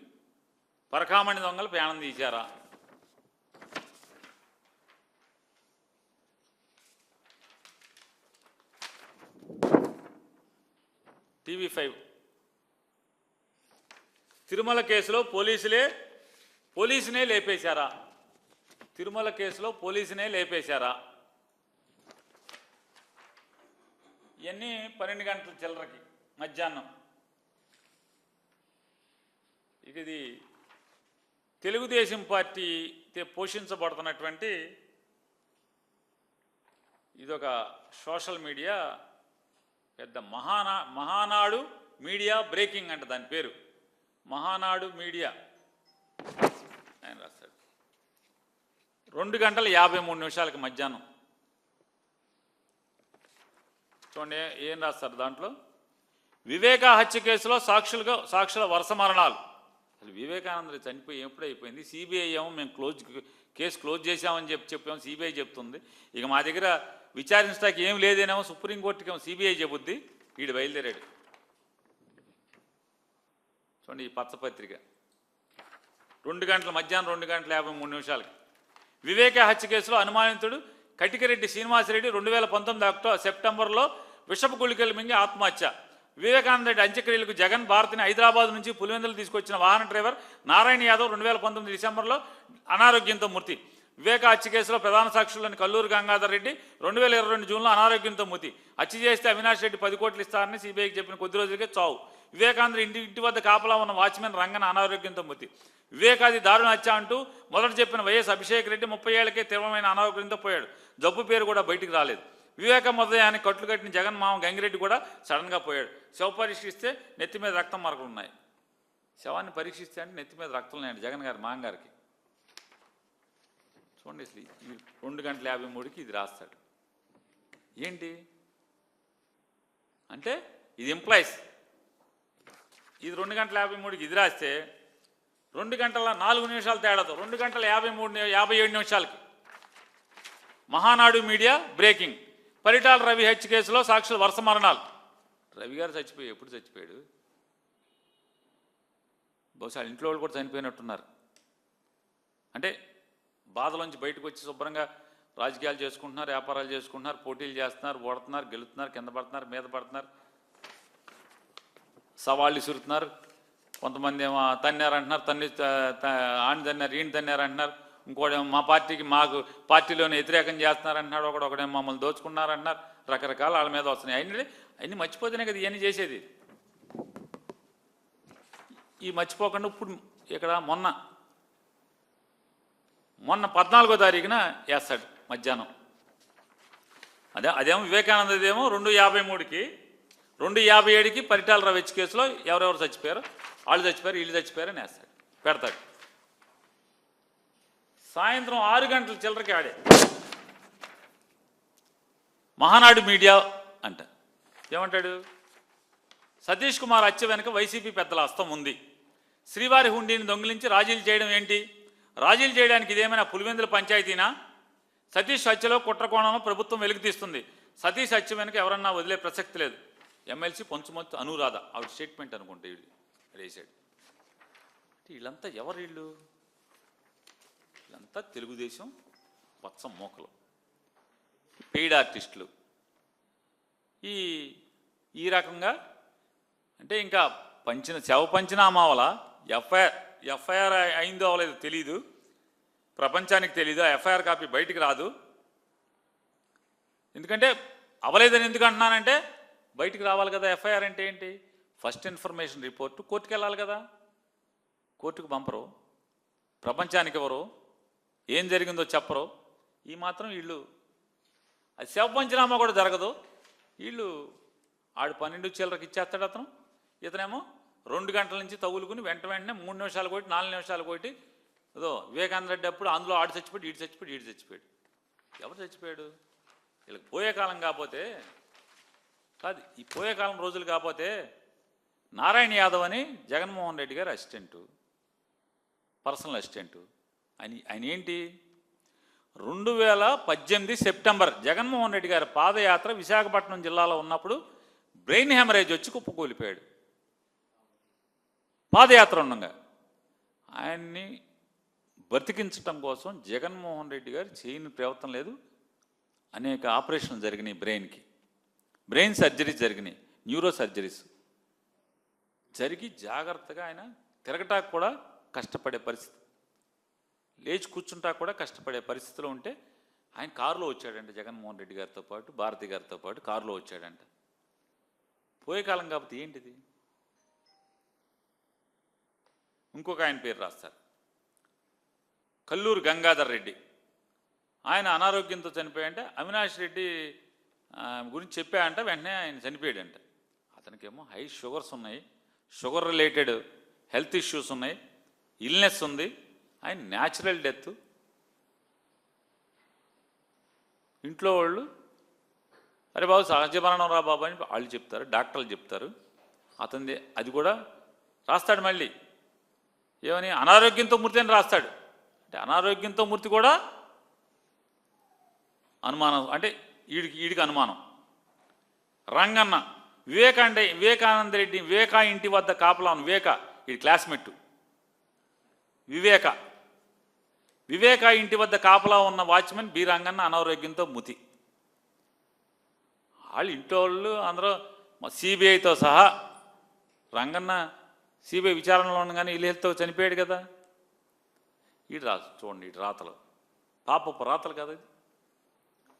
పరకామణి దొంగలు ప్రాణం తీశారా? TV5 తిరుమల కేసులో పోలీసునే లేపేశారా? తిరుమల కేసులో పోలీసునే లేపేశారా? ఇవన్నీ 12 గంటల చిల్లరకి మధ్యాహ్నం. ఇక ఇది తెలుగుదేశం పార్టీ పోషించబడుతున్నటువంటి ఇదొక సోషల్ మీడియా పెద్ద మహానాడు మీడియా బ్రేకింగ్ అంట దాని పేరు. మహానాడు మీడియా ఆయన రాస్తాడు 2:53 మధ్యాహ్నం. చూడండి ఏం రాస్తారు దాంట్లో. వివేక హత్య కేసులో సాక్షుల వరుస మరణాలు. అసలు వివేకానంద చనిపోయి ఎప్పుడైపోయింది? సిబిఐ ఏమో మేము కేసు క్లోజ్ చేసామని చెప్పాము, సిబిఐ చెప్తుంది. ఇక మా దగ్గర విచారించడానికి ఏం లేదేనేమో సుప్రీంకోర్టుకి ఏమో సిబిఐ చెబుద్ది. వీడు బయలుదేరాడు. చూడండి ఈ పచ్చపత్రిక మధ్యాహ్నం 2:53 వివేక హత్య కేసులో అనుమానితుడు కటికరెడ్డి శ్రీనివాసరెడ్డి 2019 సెప్టెంబర్లో విషపు గుళికలు మింగి ఆత్మహత్య. వివేకానంద రెడ్డి అంత్యక్రియలకు జగన్ భారతిని హైదరాబాద్ నుంచి పులివెందులు తీసుకొచ్చిన వాహన డ్రైవర్ నారాయణ యాదవ్ 2019 డిసెంబర్లో అనారోగ్యంతో మృతి. వివేక హత్య కేసులో ప్రధాన సాక్షులని కల్లూరు గంగాధర్ రెడ్డి 2022 జూన్లో అనారోగ్యంతో మృతి. హత్య చేస్తే అవినాష్ రెడ్డి 10 కోట్లు ఇస్తారని సిబిఐకి చెప్పిన కొద్ది రోజులకే చావు. వివేకానంద ఇంటి వద్ద కాపలా ఉన్న వాచ్మెన్ రంగన అనారోగ్యంతో మృతి. వివేకాది దారుణ హత్య అంటూ మొదట చెప్పిన వైఎస్ అభిషేక్ రెడ్డి 30 ఏళ్లకే తీవ్రమైన అనారోగ్యంతో పోయాడు. జబ్బు పేరు కూడా బయటికి రాలేదు. వివేక మృతదేహానికి కట్లు కట్టిన జగన్ మామ గంగిరెడ్డి కూడా సడన్గా పోయాడు. శవ పరీక్షిస్తే నెత్తి మీద రక్తం మరకలు ఉన్నాయి. శవాన్ని పరీక్షిస్తే అంటే నెత్తి మీద రక్తం ఉన్నాయండి జగన్ గారి మామగారికి. చూడండి అసలు 2:53కి ఇది రాస్తాడు. ఏంటి అంటే ఇది ఎంప్లాయీస్. ఇది 2:53కి ఇది రాస్తే 2 గంటల 4 నిమిషాలు తేడాతో 2:57 నిమిషాలకి మహానాడు మీడియా బ్రేకింగ్. పరిటాల రవి హత్య కేసులో సాక్షులు వరుస మరణాలు. రవి గారు ఎప్పుడు చచ్చిపోయాడు? బహుశా ఇంట్లో వాళ్ళు కూడా చనిపోయినట్టున్నారు. అంటే బాధలోంచి బయటకు వచ్చి శుభ్రంగా రాజకీయాలు చేసుకుంటున్నారు, వ్యాపారాలు చేసుకుంటున్నారు, పోటీలు చేస్తున్నారు, ఓడుతున్నారు, గెలుతున్నారు, కింద పడుతున్నారు, మీద పడుతున్నారు, సవాళ్ళు ఇసురుతున్నారు. కొంతమంది ఏమో తన్నారు అంటున్నారు, ఆని తన్నారు, ఈయన తన్నారు అంటున్నారు. ఇంకోటేమో మా పార్టీకి మాకు పార్టీలోనే వ్యతిరేకం చేస్తున్నారంటున్నాడు. ఒకడేమో మమ్మల్ని దోచుకున్నారంటున్నారు. రకరకాల వాళ్ళ మీద వస్తున్నాయి. అన్నీ మర్చిపోతేనే కదా ఇవన్నీ చేసేది. ఈ మర్చిపోకుండా ఇప్పుడు ఇక్కడ మొన్న 14వ తారీఖున వేస్తాడు మధ్యాహ్నం. అదేమో వివేకానందదేమో 2:53కి 2:57కి పరిటాల రవి హత్య కేసులో ఎవరెవరు చచ్చిపోయారు, వాళ్ళు చచ్చిపోయారు, వీళ్ళు చచ్చిపోయారు అని వేస్తాడు, పెడతాడు. సాయంత్రం 6 గంటల చిల్లరకి ఆడే మహానాడు మీడియా అంట ఏమంటాడు? సతీష్ కుమార్ హత్య వెనుక వైసీపీ పెద్దల హస్తం ఉంది. శ్రీవారి హుండీని దొంగిలించి రాజీలు చేయడం ఏంటి? రాజీలు చేయడానికి ఇదేమైనా పులివెందుల పంచాయతీనా? సతీష్ హత్యలో కుట్రకోణంలో ప్రభుత్వం వెలుగు తీస్తుంది. సతీష్ హత్య వెనుక ఎవరన్నా వదిలే ప్రసక్తి లేదు. ఎమ్మెల్సీ పొంచుమొత్తు అనురాధ ఆవిడ స్టేట్మెంట్ అనుకుంటే వీళ్ళు వేసాడు. వీళ్ళంతా ఎవరు? వీళ్ళంతా తెలుగుదేశం వత్సం మోకలు, పెయిడ్ ఆర్టిస్టులు. ఈ రకంగా అంటే ఇంకా శవ పంచనామావల ఎఫ్ఐఆర్ అయిందో అవ్వలేదు తెలీదు, ప్రపంచానికి తెలీదు. ఆ ఎఫ్ఐఆర్ కాపీ బయటికి రాదు. ఎందుకంటే అవ్వలేదని ఎందుకు అంటున్నానంటే బయటికి రావాలి కదా. ఎఫ్ఐఆర్ అంటే ఏంటి? ఫస్ట్ ఇన్ఫర్మేషన్ రిపోర్టు కోర్టుకు వెళ్ళాలి కదా. కోర్టుకు పంపరు, ప్రపంచానికి ఎవరు, ఏం జరిగిందో చెప్పరు. ఈ మాత్రం వీళ్ళు అది శవ పంచనామా కూడా జరగదు. వీళ్ళు 12 చిల్లరకి ఇచ్చేస్తాడు అతను. ఇతనేమో 2 గంటల నుంచి తగులుకుని వెంటనే 3 నిమిషాలు కొట్టి 4 నిమిషాలు కొట్టి ఏదో వివేకానంద రెడ్డి అప్పుడు అందులో ఆడు చచ్చిపోయాడు, ఈడు చచ్చిపోయాడు, ఈడు చచ్చిపోయాడు. ఎవరు చచ్చిపోయాడు? వీళ్ళకి పోయే కాలం కాకపోతే కాదు, ఈ పోయే కాలం రోజులు కాకపోతే నారాయణ యాదవ్ అని జగన్మోహన్ రెడ్డి గారు అసిస్టెంటు, పర్సనల్ అసిస్టెంటు. ఆయన ఏంటి 2018 సెప్టెంబర్ జగన్మోహన్ రెడ్డి గారి పాదయాత్ర విశాఖపట్నం జిల్లాలో ఉన్నప్పుడు బ్రెయిన్ హెమరేజ్ వచ్చి కుప్పకూలిపోయాడు. పాదయాత్ర ఉండగా ఆయన్ని బ్రతికించటం కోసం జగన్మోహన్ రెడ్డి గారు చేయని ప్రయత్నం లేదు. అనేక ఆపరేషన్లు జరిగినాయి, బ్రెయిన్ సర్జరీస్ జరిగినాయి, న్యూరో సర్జరీస్ జరిగి జాగ్రత్తగా ఆయన తిరగటానికి కూడా కష్టపడే పరిస్థితి, లేచి కూర్చుంటా కూడా కష్టపడే పరిస్థితిలో ఉంటే ఆయన కారులో వచ్చాడంట. జగన్మోహన్ రెడ్డి గారితో పాటు భారతి గారితో పాటు కారులో వచ్చాడంట. పోయే కాలం కాబట్టి ఏంటిది? ఇంకొక ఆయన పేరు రాస్తారు, కల్లూరు గంగాధర్ రెడ్డి. ఆయన అనారోగ్యంతో చనిపోయాడంటే అవినాష్ రెడ్డి గురించి చెప్పాయంట, వెంటనే ఆయన చనిపోయాడంట. అతనికేమో హై షుగర్స్ ఉన్నాయి, షుగర్ రిలేటెడ్ హెల్త్ ఇష్యూస్ ఉన్నాయి, ఇల్నెస్ ఉంది. ఆయన న్యాచురల్ డెత్. ఇంట్లో వాళ్ళు అరే బాబు సహజ మరణం రా బాబు అని వాళ్ళు చెప్తారు, డాక్టర్లు చెప్తారు. అతనిది అది కూడా రాస్తాడు. మళ్ళీ ఏమని అనారోగ్యంతో మృతి అని రాస్తాడు. అంటే అనారోగ్యంతో మృతి కూడా అనుమానం, అంటే వీడికి అనుమానం. రంగన్న వివేకానంద రెడ్డి వివేకా ఇంటి వద్ద కాపలా ఉన్న వీడి క్లాస్మేట్ వివేక ఇంటి వద్ద కాపలా ఉన్న వాచ్మెన్ బి రంగన్న అనారోగ్యంతో మృతి. వాళ్ళు ఇంట్లో వాళ్ళు అందరూ సిబిఐతో సహా రంగన్న సిబిఐ విచారణలో ఉండగానే ఇల్లుతో చనిపోయాడు కదా. ఇటు రాదు చూడండి, ఇటు రాతలు పాపపు రాతలు కదా, ఇది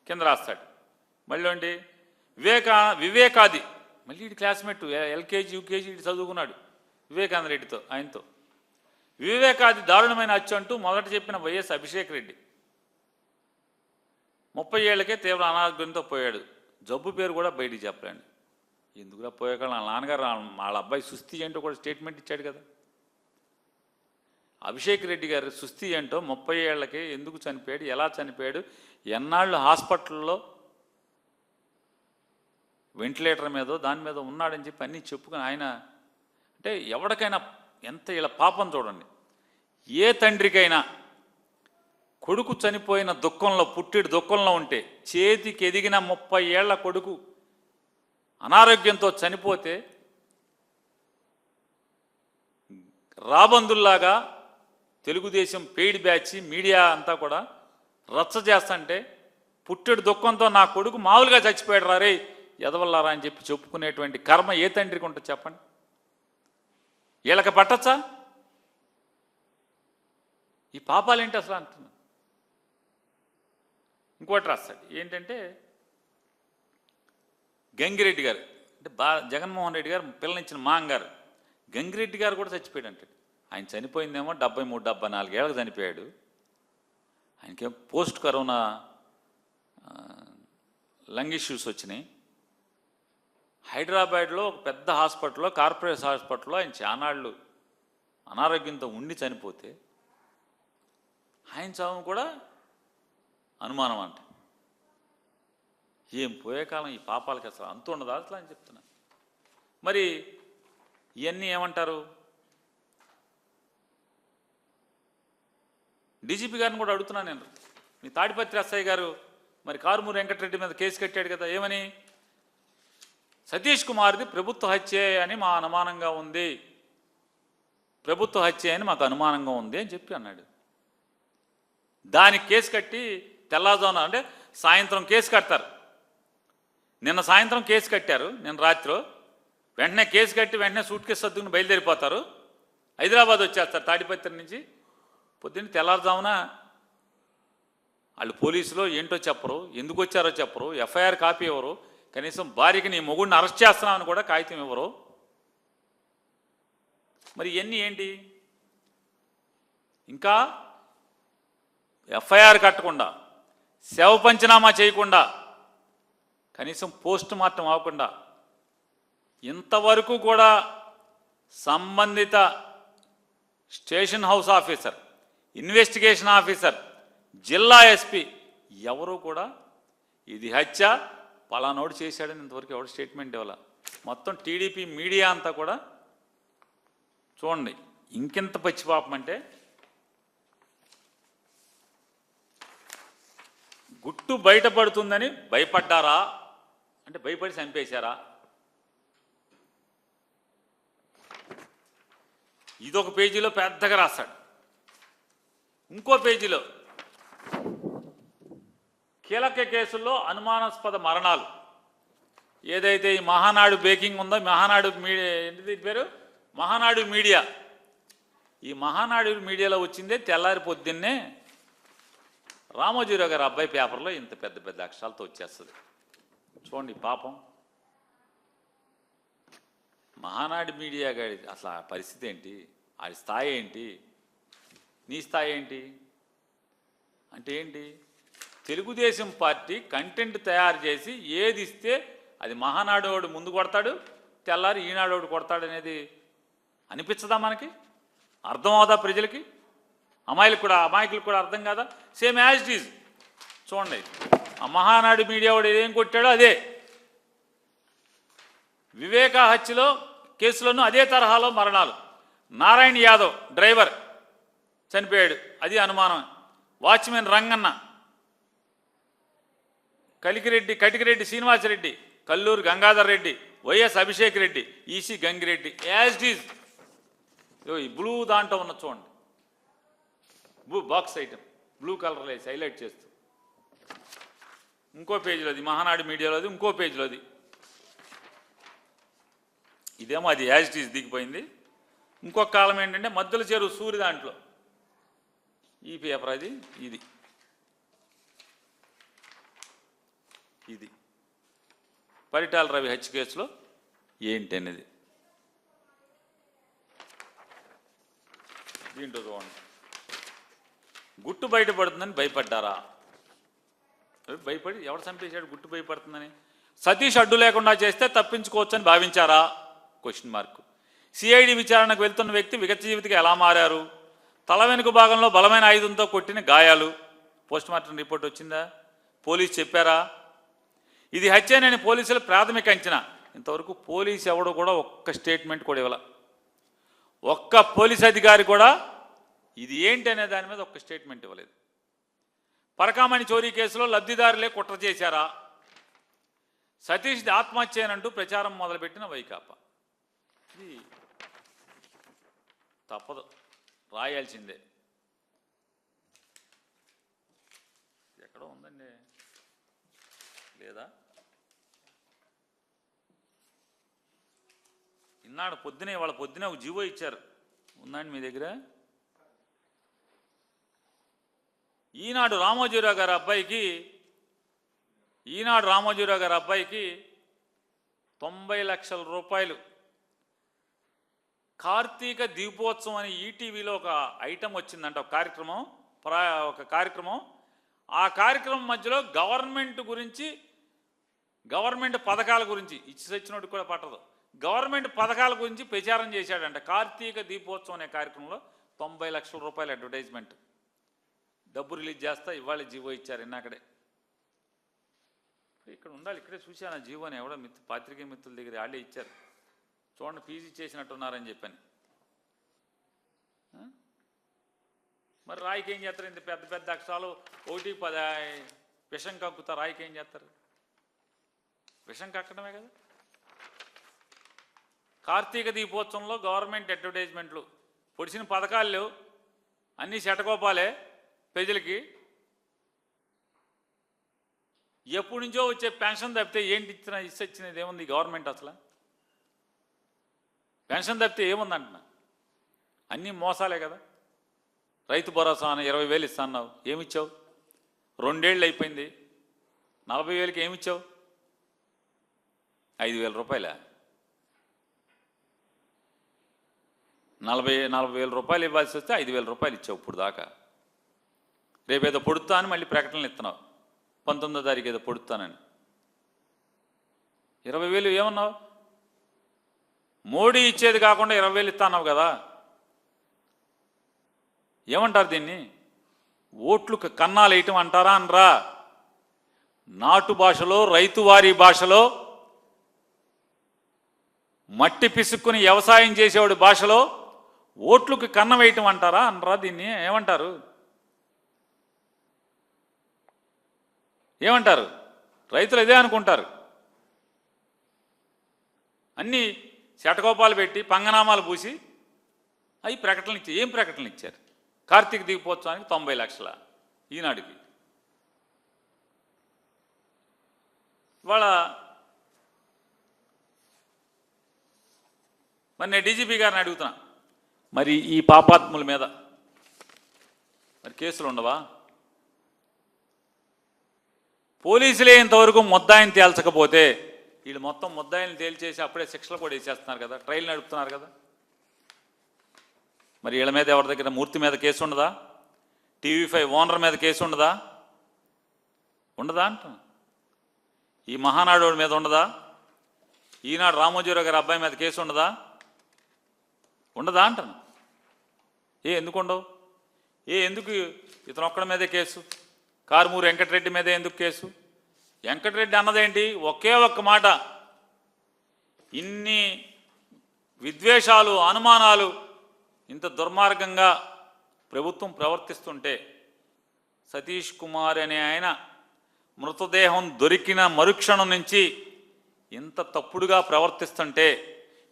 కింద రాస్తాడు. మళ్ళీ ఏంటి వివేకాది, మళ్ళీ ఇటు క్లాస్మేట్ ఎల్కేజీ యూకేజీ ఇటు చదువుకున్నాడు వివేకానంద రెడ్డితో, ఆయనతో. వివేకాది దారుణమైన హత్య అంటూ మొదట చెప్పిన వైఎస్ అభిషేక్ రెడ్డి 30 ఏళ్లకే తీవ్ర అనారోగ్యంతో పోయాడు. జబ్బు పేరు కూడా బయటికి చెప్పలేండి. ఎందుకులా పోయాక వాళ్ళ నాన్నగారు వాళ్ళ అబ్బాయి సుస్థి ఏంటో కూడా స్టేట్మెంట్ ఇచ్చాడు కదా. అభిషేక్ రెడ్డి గారు సుస్థి ఏంటో, 30 ఏళ్లకే ఎందుకు చనిపోయాడు, ఎలా చనిపోయాడు, ఎన్నాళ్ళు హాస్పిటల్లో వెంటిలేటర్ మీదో దాని మీద ఉన్నాడని చెప్పి అన్నీ చెప్పుకొని ఆయన అంటే ఎవరికైనా ఎంత ఇలా పాపం చూడండి. ఏ తండ్రికైనా కొడుకు చనిపోయిన దుఃఖంలో పుట్టిడు దుఃఖంలో ఉంటే, చేతికి ఎదిగిన 30 ఏళ్ల కొడుకు అనారోగ్యంతో చనిపోతే రాబందుల్లాగా తెలుగుదేశం పెయిడ్ బ్యాచ్ మీడియా అంతా కూడా రచ్చ చేస్తుంటే, పుట్టెడు దుఃఖంతో నా కొడుకు మామూలుగా చచ్చిపోయాడు రే ఎదవల్లారా అని చెప్పి చెప్పుకునేటువంటి కర్మ ఏ తండ్రికి ఉంటుంది చెప్పండి? వీళ్ళకి పట్టచ్చా ఈ పాపాలేంటి అసలు అంటున్నా. ఇంకోటి రాస్తాడు ఏంటంటే, గంగిరెడ్డి గారు అంటే జగన్మోహన్ రెడ్డి గారు పిల్లనిచ్చిన మాంగారు గంగిరెడ్డి గారు కూడా చచ్చిపోయాడు అంటాడు. ఆయన చనిపోయిందేమో 73-74 ఏళ్ళకి చనిపోయాడు. ఆయనకేం పోస్ట్ కరోనా లంగ్ ఇష్యూస్ వచ్చినాయి. హైదరాబాద్లో ఒక పెద్ద హాస్పిటల్లో, కార్పొరేట్ హాస్పిటల్లో ఆయన చానాళ్ళు అనారోగ్యంతో ఉండి చనిపోతే ఆయన చావు కూడా అనుమానం అంట. ఏం పోయే కాలం ఈ పాపాలకి అసలు అంత ఉండదు అసలు అని చెప్తున్నా. మరి ఇవన్నీ ఏమంటారు? డీజీపీ గారిని కూడా అడుగుతున్నాను నేను. మీ తాడిపత్రి ఎస్ఐ గారు మరి కారుమూరి వెంకటరెడ్డి మీద కేసు కట్టాడు కదా, ఏమని? సతీష్ కుమార్ది ప్రభుత్వ హత్యే అని మా అనుమానంగా ఉంది, ప్రభుత్వ హత్య అని మాకు అనుమానంగా ఉంది అని చెప్పి అన్నాడు. దానికి కేసు కట్టి తెల్లారుజామున అంటే సాయంత్రం కేసు కడతారు. నిన్న సాయంత్రం కేసు కట్టారు, నిన్న రాత్రి వెంటనే కేసు కట్టి వెంటనే సూట్ కేసు సర్దుకుని బయలుదేరిపోతారు, హైదరాబాద్ వచ్చేస్తారు తాడిపత్రి నుంచి. పొద్దున్న తెల్లారుజామున వాళ్ళు పోలీసులో ఏంటో చెప్పరు, ఎందుకు వచ్చారో చెప్పరు, ఎఫ్ఐఆర్ కాపీ ఇవ్వరు, కనీసం భార్యకి నీ మొగుడిని అరెస్ట్ చేస్తున్నామని కూడా కాగితం ఇవ్వరు. మరి ఇవన్నీ ఏంటి? ఇంకా ఎఫ్ఐఆర్ కట్టకుండా, శవ పంచనామా చేయకుండా, కనీసం పోస్ట్ మార్టం అవ్వకుండా, ఇంతవరకు కూడా సంబంధిత station house officer, investigation officer, జిల్లా ఎస్పీ ఎవరు కూడా ఇది హత్య పలానోడు చేశాడని ఇంతవరకు ఎవరు స్టేట్మెంట్ ఇవ్వాల. మొత్తం టీడీపీ మీడియా అంతా కూడా చూడండి ఇంకెంత పచ్చిపాపం అంటే, గుట్టు బయటపడుతుందని భయపడ్డారా అంటే భయపడి చంపేశారా? ఇదొక పేజీలో పెద్దగా రాస్తాడు. ఇంకో పేజీలో కీలక కేసుల్లో అనుమానాస్పద మరణాలు, ఏదైతే ఈ మహానాడు బేకింగ్ ఉందో, మహానాడు మీడియా ఏంటిది పేరు, మహానాడు మీడియా, ఈ మహానాడు మీడియాలో వచ్చిందే తెల్లారి పొద్దున్నే రామోజీరావు గారి అబ్బాయి పేపర్లో ఇంత పెద్ద పెద్ద అక్షరాలతో వచ్చేస్తుంది. చూడండి పాపం మహానాడు మీడియా గారి అసలు ఆ పరిస్థితి ఏంటి, ఆ స్థాయి ఏంటి, నీ స్థాయి ఏంటి అంటే ఏంటి? తెలుగుదేశం పార్టీ కంటెంట్ తయారు చేసి ఏది ఇస్తే అది మహానాడోడు ముందు కొడతాడు, తెల్లారి ఈనాడోడు కొడతాడు అనేది అనిపించదా మనకి? అర్థం అవుదా ప్రజలకి? అమాయకులకు కూడా అర్థం కాదా? Same as it is. చూడండి ఆ మహానాడు మీడియా వాడు ఏం కొట్టాడో అదే, వివేక హత్యలో కేసులోనూ అదే తరహాలో మరణాలు. నారాయణ యాదవ్ డ్రైవర్ చనిపోయాడు, అది అనుమానం. Watchman Ranganna, Katikireddy Srinivasareddy, Kalluru Gangadhar Reddy, YS Abhishek Reddy, EC Gangireddy, as it is. ఈ బ్లూ దాంట్లో ఉన్న చూడండి, blue box item blue colour వేసి హైలైట్ చేస్తూ ఇంకో పేజీలోది, మహానాడు మీడియాలోది ఇంకో పేజీలోది. ఇదేమో అది యాజ్ ఇట్ ఈజ్ దిగిపోయింది. ఇంకొక కాలం ఏంటంటే మధ్యలో చెరువు సూర్య దాంట్లో ఈ పేపర్ అది ఇది పరిటాల రవి హత్య కేసులో ఏంటి అనేది దీంట్లో చూడండి. గుట్టు బయటపడుతుందని భయపడ్డారా? భయపడి ఎవరు చంపేశాడు? గుట్టు భయపడుతుందని. సతీష్ అడ్డు లేకుండా చేస్తే తప్పించుకోవచ్చని భావించారా? Question mark. సిఐడి విచారణకు వెళ్తున్న వ్యక్తి విగత జీవితకి ఎలా మారారు? తల వెనుక భాగంలో బలమైన ఆయుధంతో కొట్టిన గాయాలు. పోస్ట్మార్టం రిపోర్ట్ వచ్చిందా? పోలీసు చెప్పారా? ఇది హత్యనని పోలీసుల ప్రాథమిక అంచనా. ఇంతవరకు పోలీసు ఎవడు కూడా ఒక్క స్టేట్మెంట్ కూడా ఇవ్వాల. ఒక్క పోలీస్ అధికారి కూడా ఇది ఏంటి అనే దాని మీద ఒక్క స్టేట్మెంట్ ఇవ్వలేదు. పరకామణి చోరీ కేసులో లబ్ధిదారులే కుట్ర చేశారా? సతీష్ది ఆత్మహత్యనంటూ ప్రచారం మొదలుపెట్టిన వైకాపా. ఇది తప్పదు, రాయాల్సిందే. ఎక్కడో ఉందండి, లేదా? ఇన్నాడు పొద్దునే, వాళ్ళ పొద్దునే ఒక జీవో ఇచ్చారు, ఉందండి మీ దగ్గర? ఈనాడు రామోజీరావు గారి అబ్బాయికి 90 లక్షల రూపాయలు కార్తీక దీపోత్సవం అని ఈటీవీలో ఒక ఐటమ్ వచ్చిందంట, ఒక కార్యక్రమం. ఆ కార్యక్రమం మధ్యలో గవర్నమెంట్ పథకాల గురించి ఇచ్చినట్టు కూడా పట్టదు, గవర్నమెంట్ పథకాల గురించి ప్రచారం చేశాడంట. కార్తీక దీపోత్సవం అనే కార్యక్రమంలో 90 లక్షల రూపాయల అడ్వర్టైజ్మెంట్. డబ్బు రిలీజ్ చేస్తా ఇవాళ జీవో ఇచ్చారు. ఇన్నాకడే ఇక్కడ ఉండాలి, ఇక్కడే చూశాను ఆ జీవోని. ఎవడో పాత్రికేయ మిత్రుల దగ్గర వాళ్ళే ఇచ్చారు. చూడండి, పీజీ చేసినట్టున్నారని చెప్పని. మరి రాయికి ఏం చేస్తారు? ఇంత పెద్ద పెద్ద అక్షరాలు 1-10 విషం కక్కుతా. రాయికి ఏం చేస్తారు? విషం కక్కడమే కదా. కార్తీక దీపోత్సవంలో గవర్నమెంట్ అడ్వర్టైజ్మెంట్లు, పొడిచిన పథకాలు లేవు, అన్నీ శటకోపాలే ప్రజలకి. ఎప్పటి నుంచో వచ్చే పెన్షన్ తప్పితే ఏంటి ఇచ్చినది ఏముంది గవర్నమెంట్? అసలు పెన్షన్ తప్పితే ఏముంది అంటున్నా? అన్నీ మోసాలే కదా. రైతు భరోసా అని 20,000 ఇస్తా అన్నావు, ఏమిచ్చావు? 2 ఏళ్ళు అయిపోయింది, 40,000కి ఏమిచ్చావు? 5,000 రూపాయలా? 40,000 రూపాయలు ఇవ్వాల్సి వస్తే 5,000 రూపాయలు ఇచ్చావు ఇప్పుడు దాకా. రేపేదో పొడుతా అని మళ్ళీ ప్రకటనలు ఇస్తున్నావు, 19వ తారీఖు ఏదో పొడుతానని. 20,000 ఏమన్నావు? మోడీ ఇచ్చేది కాకుండా 20,000 ఇస్తా అన్నావు కదా. ఏమంటారు దీన్ని? ఓట్లు కన్నాలు వేయటం అంటారా అనరా? నాటు భాషలో, రైతువారీ భాషలో, మట్టి పిసుక్కుని వ్యవసాయం చేసేవాడి భాషలో ఓట్లకు కన్న వేయటం అంటారా అనరా? దీన్ని ఏమంటారు? రైతులు ఇదే అనుకుంటారు. అన్నీ శటకోపాలు పెట్టి పంగనామాలు పూసి అవి ప్రకటనలు ఇచ్చారు. ఏం ప్రకటనలు ఇచ్చారు? కార్తీక దీపోత్సవానికి 90 లక్షల ఈనాడుకి. ఇవాళ మరి నేను డీజీపీ గారిని అడుగుతున్నా, మరి ఈ పాపాత్ముల మీద మరి కేసులు ఉండవా? పోలీసులే ఇంతవరకు ముద్దాయిని తేల్చకపోతే వీళ్ళు మొత్తం ముద్దాయిని తేల్చేసి అప్పుడే శిక్షలు కూడా వేసేస్తున్నారు కదా, ట్రైల్ నడుపుతున్నారు కదా. మరి వీళ్ళ మీద ఎవరి దగ్గర మూర్తి మీద కేసు ఉండదా? TV5 ఓనర్ మీద కేసు ఉండదా అంటున్నా? ఈ మహానాడు మీద ఉండదా? ఈనాడు రామోజీరావు గారి అబ్బాయి మీద కేసు ఉండదా అంటున్నా? ఎందుకు ఉండవు? ఎందుకు ఇతను ఒక్కడి మీదే కేసు? కారుమూరు వెంకటరెడ్డి మీదే ఎందుకు కేసు? వెంకటరెడ్డి అన్నదేంటి? ఒకే ఒక్క మాట, ఇన్ని విద్వేషాలు, అనుమానాలు, ఇంత దుర్మార్గంగా ప్రభుత్వం ప్రవర్తిస్తుంటే, సతీష్ కుమార్ అనే ఆయన మృతదేహం దొరికిన మరుక్షణం నుంచి ఇంత తప్పుడుగా ప్రవర్తిస్తుంటే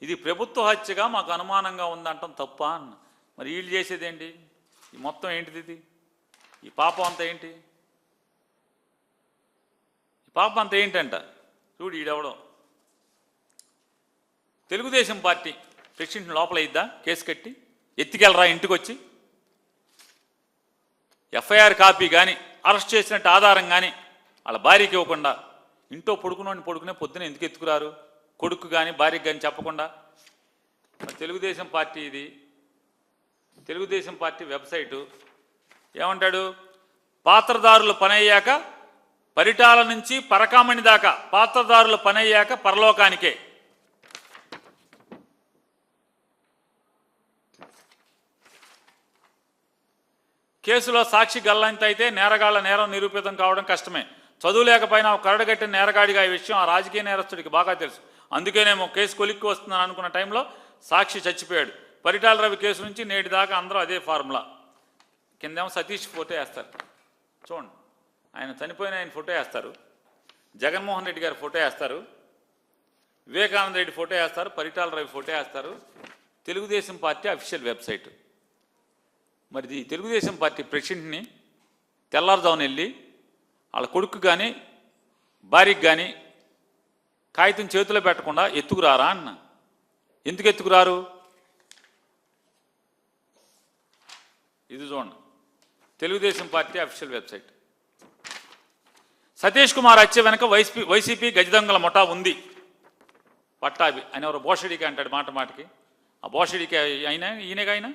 ఇది ప్రభుత్వ హత్యగా మాకు అనుమానంగా ఉందంటాం తప్ప అన్న. మరి వీళ్ళు చేసేదేంటి? ఈ మొత్తం ఏంటిది? ఇది ఈ పాపం అంతా ఏంటి? ఈ పాపం అంతా ఏంటంట? చూడు, ఈడెవడం తెలుగుదేశం పార్టీ ప్రెసిడెంట్ లోపల ఇద్దా కేసు కట్టి ఎత్తికెళ్ళరా ఇంటికి వచ్చి ఎఫ్ఐఆర్ కాపీ కానీ అరెస్ట్ చేసినట్టు ఆధారం కానీ వాళ్ళ భార్యకి ఇవ్వకుండా ఇంట్లో పడుకునే పొద్దున ఎందుకు ఎత్తుకురారు కొడుకు కానీ భార్యకి కానీ చెప్పకుండా తెలుగుదేశం పార్టీ ఇది తెలుగుదేశం పార్టీ వెబ్సైటు ఏమంటాడు పాత్రదారులు పనయ్యాక పరిటాల నుంచి పరకామణి దాకా పాత్రదారులు పనయ్యాక పరలోకానికే కేసులో సాక్షి గల్లంత అయితే నేరగాళ్ల నేరం నిరూపితం కావడం కష్టమే చదువు లేకపోయినా కరడుగట్టిన నేరగాడిగా ఈ విషయం ఆ రాజకీయ నేరస్తుడికి బాగా తెలుసు అందుకేనేమో కేసు కొలిక్కి వస్తుందని అనుకున్న టైంలో సాక్షి చచ్చిపోయాడు పరిటాల రవి కేసు నుంచి నేటి దాకా అందరూ అదే ఫార్ములా కిందేమో సతీష్ ఫోటో వేస్తారు చూడండి ఆయన చనిపోయిన ఆయన ఫోటో వేస్తారు జగన్మోహన్ రెడ్డి గారి ఫోటో వేస్తారు వివేకానంద రెడ్డి ఫోటో వేస్తారు పరిటాల రవి ఫోటో వేస్తారు తెలుగుదేశం పార్టీ అఫీషియల్ వెబ్సైట్ మరి తెలుగుదేశం పార్టీ ప్రెసిడెంట్ని తెల్లారుజామున వెళ్ళి వాళ్ళ కొడుకు కానీ భార్యకి కానీ కాగితం చేతిలో పెట్టకుండా ఎత్తుకురారా అన్న ఎందుకు ఎత్తుకురారు ఇది చూడండి Telugu Desam party official website Satish Kumar హత్య వెనక వైసీపీ గజదొంగల ముఠా ఉంది పట్టాభి ఆయన ఎవరు బోషడికి అంటాడు మాటకి ఆ బోషడికి అయినా ఈయనగా అయినా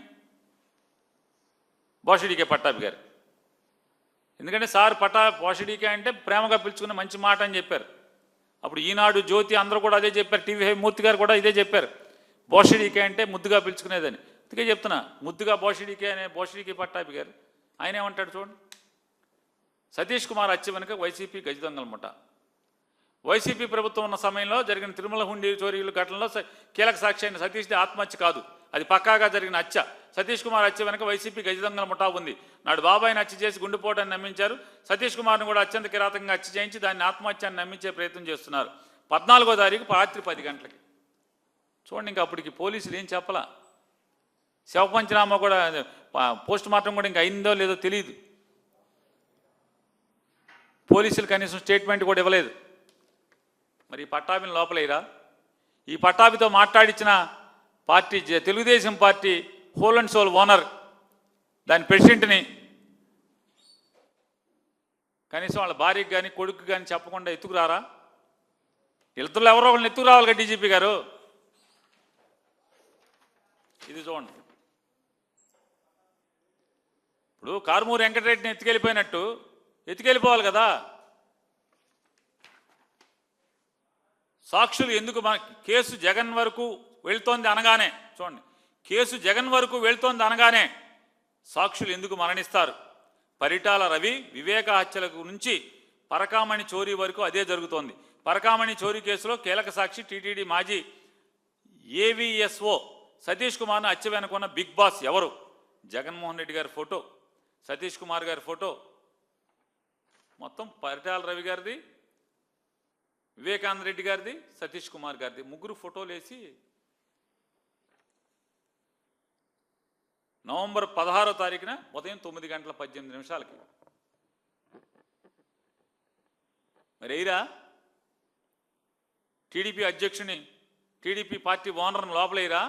బోషడికే పట్టాభి గారు ఎందుకంటే సార్ బోషడికే అంటే ప్రేమగా పిలుచుకున్న మంచి మాట అని చెప్పారు అప్పుడు ఈనాడు జ్యోతి అందరూ కూడా అదే చెప్పారు టీవీ మూర్తి గారు కూడా ఇదే చెప్పారు బోషడికే అంటే ముద్దుగా పిలుచుకునేదని అందుకే చెప్తున్నా ముద్దుగా బోషడికే పట్టాభి గారు ఆయన ఏమంటాడు చూడండి సతీష్ కుమార్ హత్య వెనుక వైసీపీ గజదొంగల ముఠ వైసీపీ ప్రభుత్వం ఉన్న సమయంలో జరిగిన తిరుమల హుండీ చోరీల ఘటనలో కీలక సాక్షి అయిన సతీష్ది ఆత్మహత్య కాదు అది పక్కాగా జరిగిన హత్య సతీష్ కుమార్ హత్య వెనుక వైసీపీ గజదొంగల ముఠా ఉంది నాడు బాబాయిని హత్య చేసి గుండెపోటాన్ని నమ్మించారు సతీష్ కుమార్ను కూడా అత్యంత కిరాతకంగా హత్య చేయించి దాన్ని ఆత్మహత్యాన్ని నమ్మించే ప్రయత్నం చేస్తున్నారు 14వ తారీఖు రాత్రి 10 గంటలకి చూడండి ఇంకా అప్పటికి పోలీసులు ఏం చెప్పలా శవ పంచనామా కూడా పోస్ట్ మార్టం కూడా ఇంకా అయిందో లేదో తెలియదు పోలీసులు కనీసం స్టేట్మెంట్ కూడా ఇవ్వలేదు మరి ఈ పట్టాభిని లోపలేరా ఈ పట్టాభితో మాట్లాడించిన party Telugu Desam party whole and sole owner దాని ప్రెసిడెంట్ని కనీసం వాళ్ళ భార్యకి కానీ కొడుకు కానీ చెప్పకుండా ఎత్తుకురారా ఇతరులు ఎవరో ఒకరిని ఎత్తుకురావాలి కదా డీజీపీ గారు ఇది చూడండి ఇప్పుడు కారుమూరి వెంకటరెడ్డిని ఎత్తుకెళ్ళిపోయినట్టు ఎత్తుకెళ్ళిపోవాలి కదా సాక్షులు ఎందుకు కేసు జగన్ వరకు వెళ్తోంది అనగానే చూడండి కేసు జగన్ వరకు వెళ్తోంది అనగానే సాక్షులు ఎందుకు మరణిస్తారు పరిటాల రవి వివేక హత్యలకు నుంచి పరకామణి చోరీ వరకు అదే జరుగుతోంది పరకామణి చోరీ కేసులో కీలక సాక్షి టీటీడీ మాజీ ఏవీఎస్ఓ సతీష్ కుమార్ను హత్య వెనుకున్న బిగ్ బాస్ ఎవరు జగన్మోహన్ రెడ్డి గారి ఫోటో సతీష్ కుమార్ గారి ఫోటో మొత్తం పరిటాల రవి గారిది వివేకానంద రెడ్డి గారిది సతీష్ కుమార్ గారిది ముగ్గురు ఫోటోలు వేసి నవంబర్ 16వ తారీఖున ఉదయం 9:18 మరి ఎయిరా టీడీపీ అధ్యక్షుని టీడీపీ పార్టీ ఓనర్ని లోపలేరా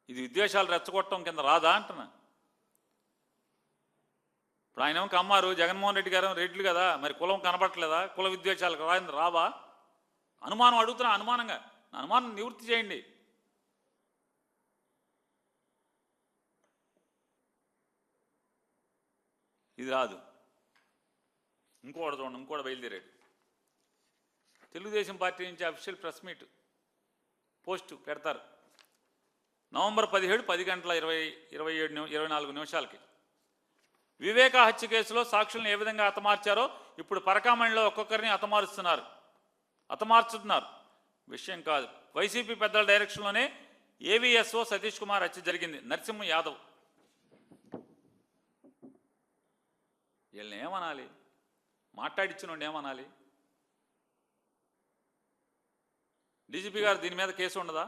ఇది విద్వేషాలు రెచ్చగొట్టడం కింద రాదా అంటున్నా ఇప్పుడు ఆయన కమ్మారు జగన్మోహన్ రెడ్డి గారు రెడ్లు కదా మరి కులం కనపడట్లేదా కుల విద్వేషాలకు రావా అనుమానం అడుగుతున్నా అనుమానంగా అనుమానం నివృత్తి చేయండి ఇది రాదు ఇంకోటి చూడండి ఇంకోటి బయలుదేరాడు తెలుగుదేశం పార్టీ నుంచి అఫీషియల్ ప్రెస్ మీట్ పోస్టు పెడతారు నవంబర్ 17 10:24 వివేక హత్య కేసులో సాక్షులను ఏ విధంగా హతమార్చారో ఇప్పుడు పరకామణిలో ఒక్కొక్కరిని హతమార్చుతున్నారు విషయం కాదు వైసీపీ పెద్దల డైరెక్షన్లోనే ఏవీఎస్ఓ సతీష్ కుమార్ హత్య జరిగింది నరసింహ యాదవ్ వీళ్ళని ఏమనాలి మాట్లాడిచ్చినోండి ఏమనాలి డీజీపీ గారు దీని మీద కేసు ఉండదా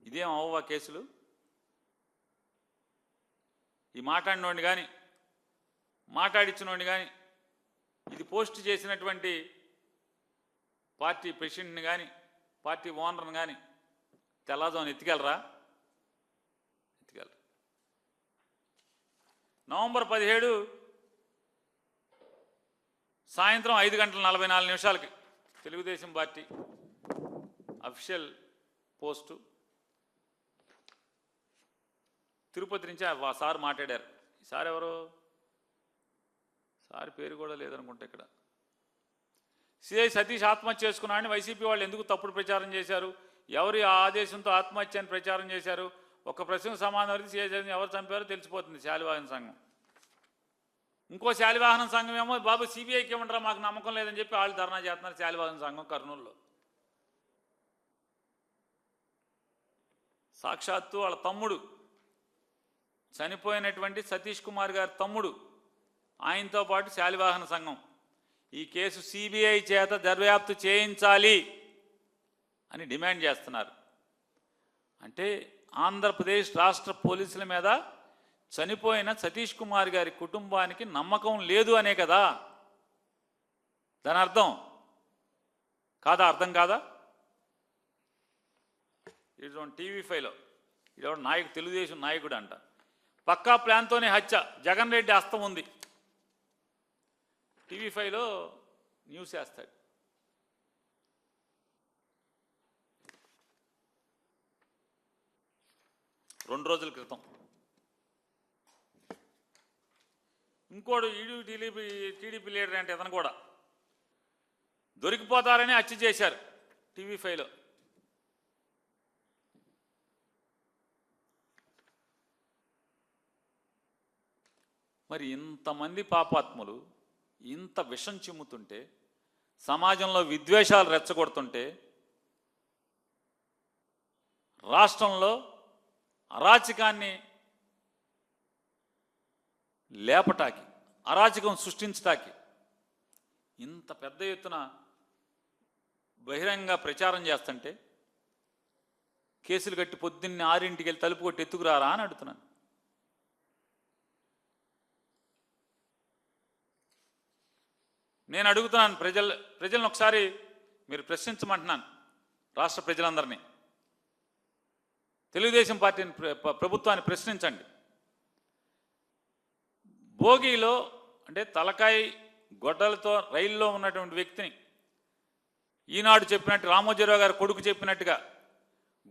ఇదేం అవ్వవా కేసులు ఈ మాట్లాడినోడిని కానీ మాట్లాడిచ్చినోడిని కానీ ఇది పోస్ట్ చేసినటువంటి పార్టీ ప్రెసిడెంట్ని కానీ పార్టీ ఓనర్ని కానీ తెల్లవారుజామున ఎత్తుకెళ్ళరా? ఎత్తుకెళ్ళరు. నవంబర్ 17 సాయంత్రం 5:44 Telugu Desam party official post Tirupati నుంచి సార్ మాట్లాడారు. సార్ ఎవరు? సార్ పేరు కూడా లేదనుకుంటా ఇక్కడ. సిఐ సతీష్ ఆత్మహత్య చేసుకున్నాడని వైసీపీ వాళ్ళు ఎందుకు తప్పుడు ప్రచారం చేశారు? ఎవరి ఆదేశంతో ఆత్మహత్య అని ప్రచారం చేశారు? ఒక ప్రశ్నకు సమాధానం సిఐ సతీష్ ఎవరు చంపారో తెలిసిపోతుంది. శాలివాహన సంఘం. ఇంకో శాలివాహన సంఘం ఏమో బాబు సిబిఐకి ఇవ్వమంటారా, మాకు నమ్మకం లేదని చెప్పి వాళ్ళు ధర్నా చేస్తున్నారు. శాలివాహన సంఘం కర్నూలులో. సాక్షాత్తు వాళ్ళ తమ్ముడు, చనిపోయినటువంటి సతీష్ కుమార్ గారి తమ్ముడు, ఆయనతో పాటు శాలివాహన సంఘం ఈ కేసు సిబిఐ చేత దర్యాప్తు చేయించాలి అని డిమాండ్ చేస్తున్నారు. అంటే ఆంధ్రప్రదేశ్ రాష్ట్ర పోలీసుల మీద చనిపోయిన సతీష్ కుమార్ గారి కుటుంబానికి నమ్మకం లేదు అనే కదా దాని అర్థం కాదా? అర్థం కాదా? ఇది టీవీ5లో ఇది నాయకుడు, తెలుగుదేశం నాయకుడు అంట, పక్కా ప్లాన్తోనే హత్య, జగన్ రెడ్డి హస్తం ఉంది. టీవీ5లో న్యూస్ వేస్తాడు. రెండు రోజుల క్రితం ఇంకోడు టీడీపీ లీడర్ అంటే ఇతను కూడా దొరికిపోతారని హత్య చేశారు టీవీ5లో. మరి ఇంతమంది పాపాత్ములు ఇంత విషం చిమ్ముతుంటే, సమాజంలో విద్వేషాలు రెచ్చగొడుతుంటే, రాష్ట్రంలో అరాచకాన్ని లేపటాకి, అరాచకం సృష్టించటాకి ఇంత పెద్ద ఎత్తున బహిరంగ ప్రచారం చేస్తుంటే కేసులు కట్టి పొద్దున్నే 6ంటికి వెళ్ళి తలుపు కొట్టి ఎత్తుకురారా అని అడుగుతున్నాను. నేను అడుగుతున్నాను ప్రజలను ఒకసారి మీరు ప్రశ్నించమంటున్నాను. రాష్ట్ర ప్రజలందరినీ, తెలుగుదేశం పార్టీని, ప్రభుత్వాన్ని ప్రశ్నించండి. భోగిలో అంటే తలకాయ గొడ్డలతో రైల్లో ఉన్నటువంటి వ్యక్తిని ఈనాడు చెప్పినట్టు రామోజీరావు గారు కొడుకు చెప్పినట్టుగా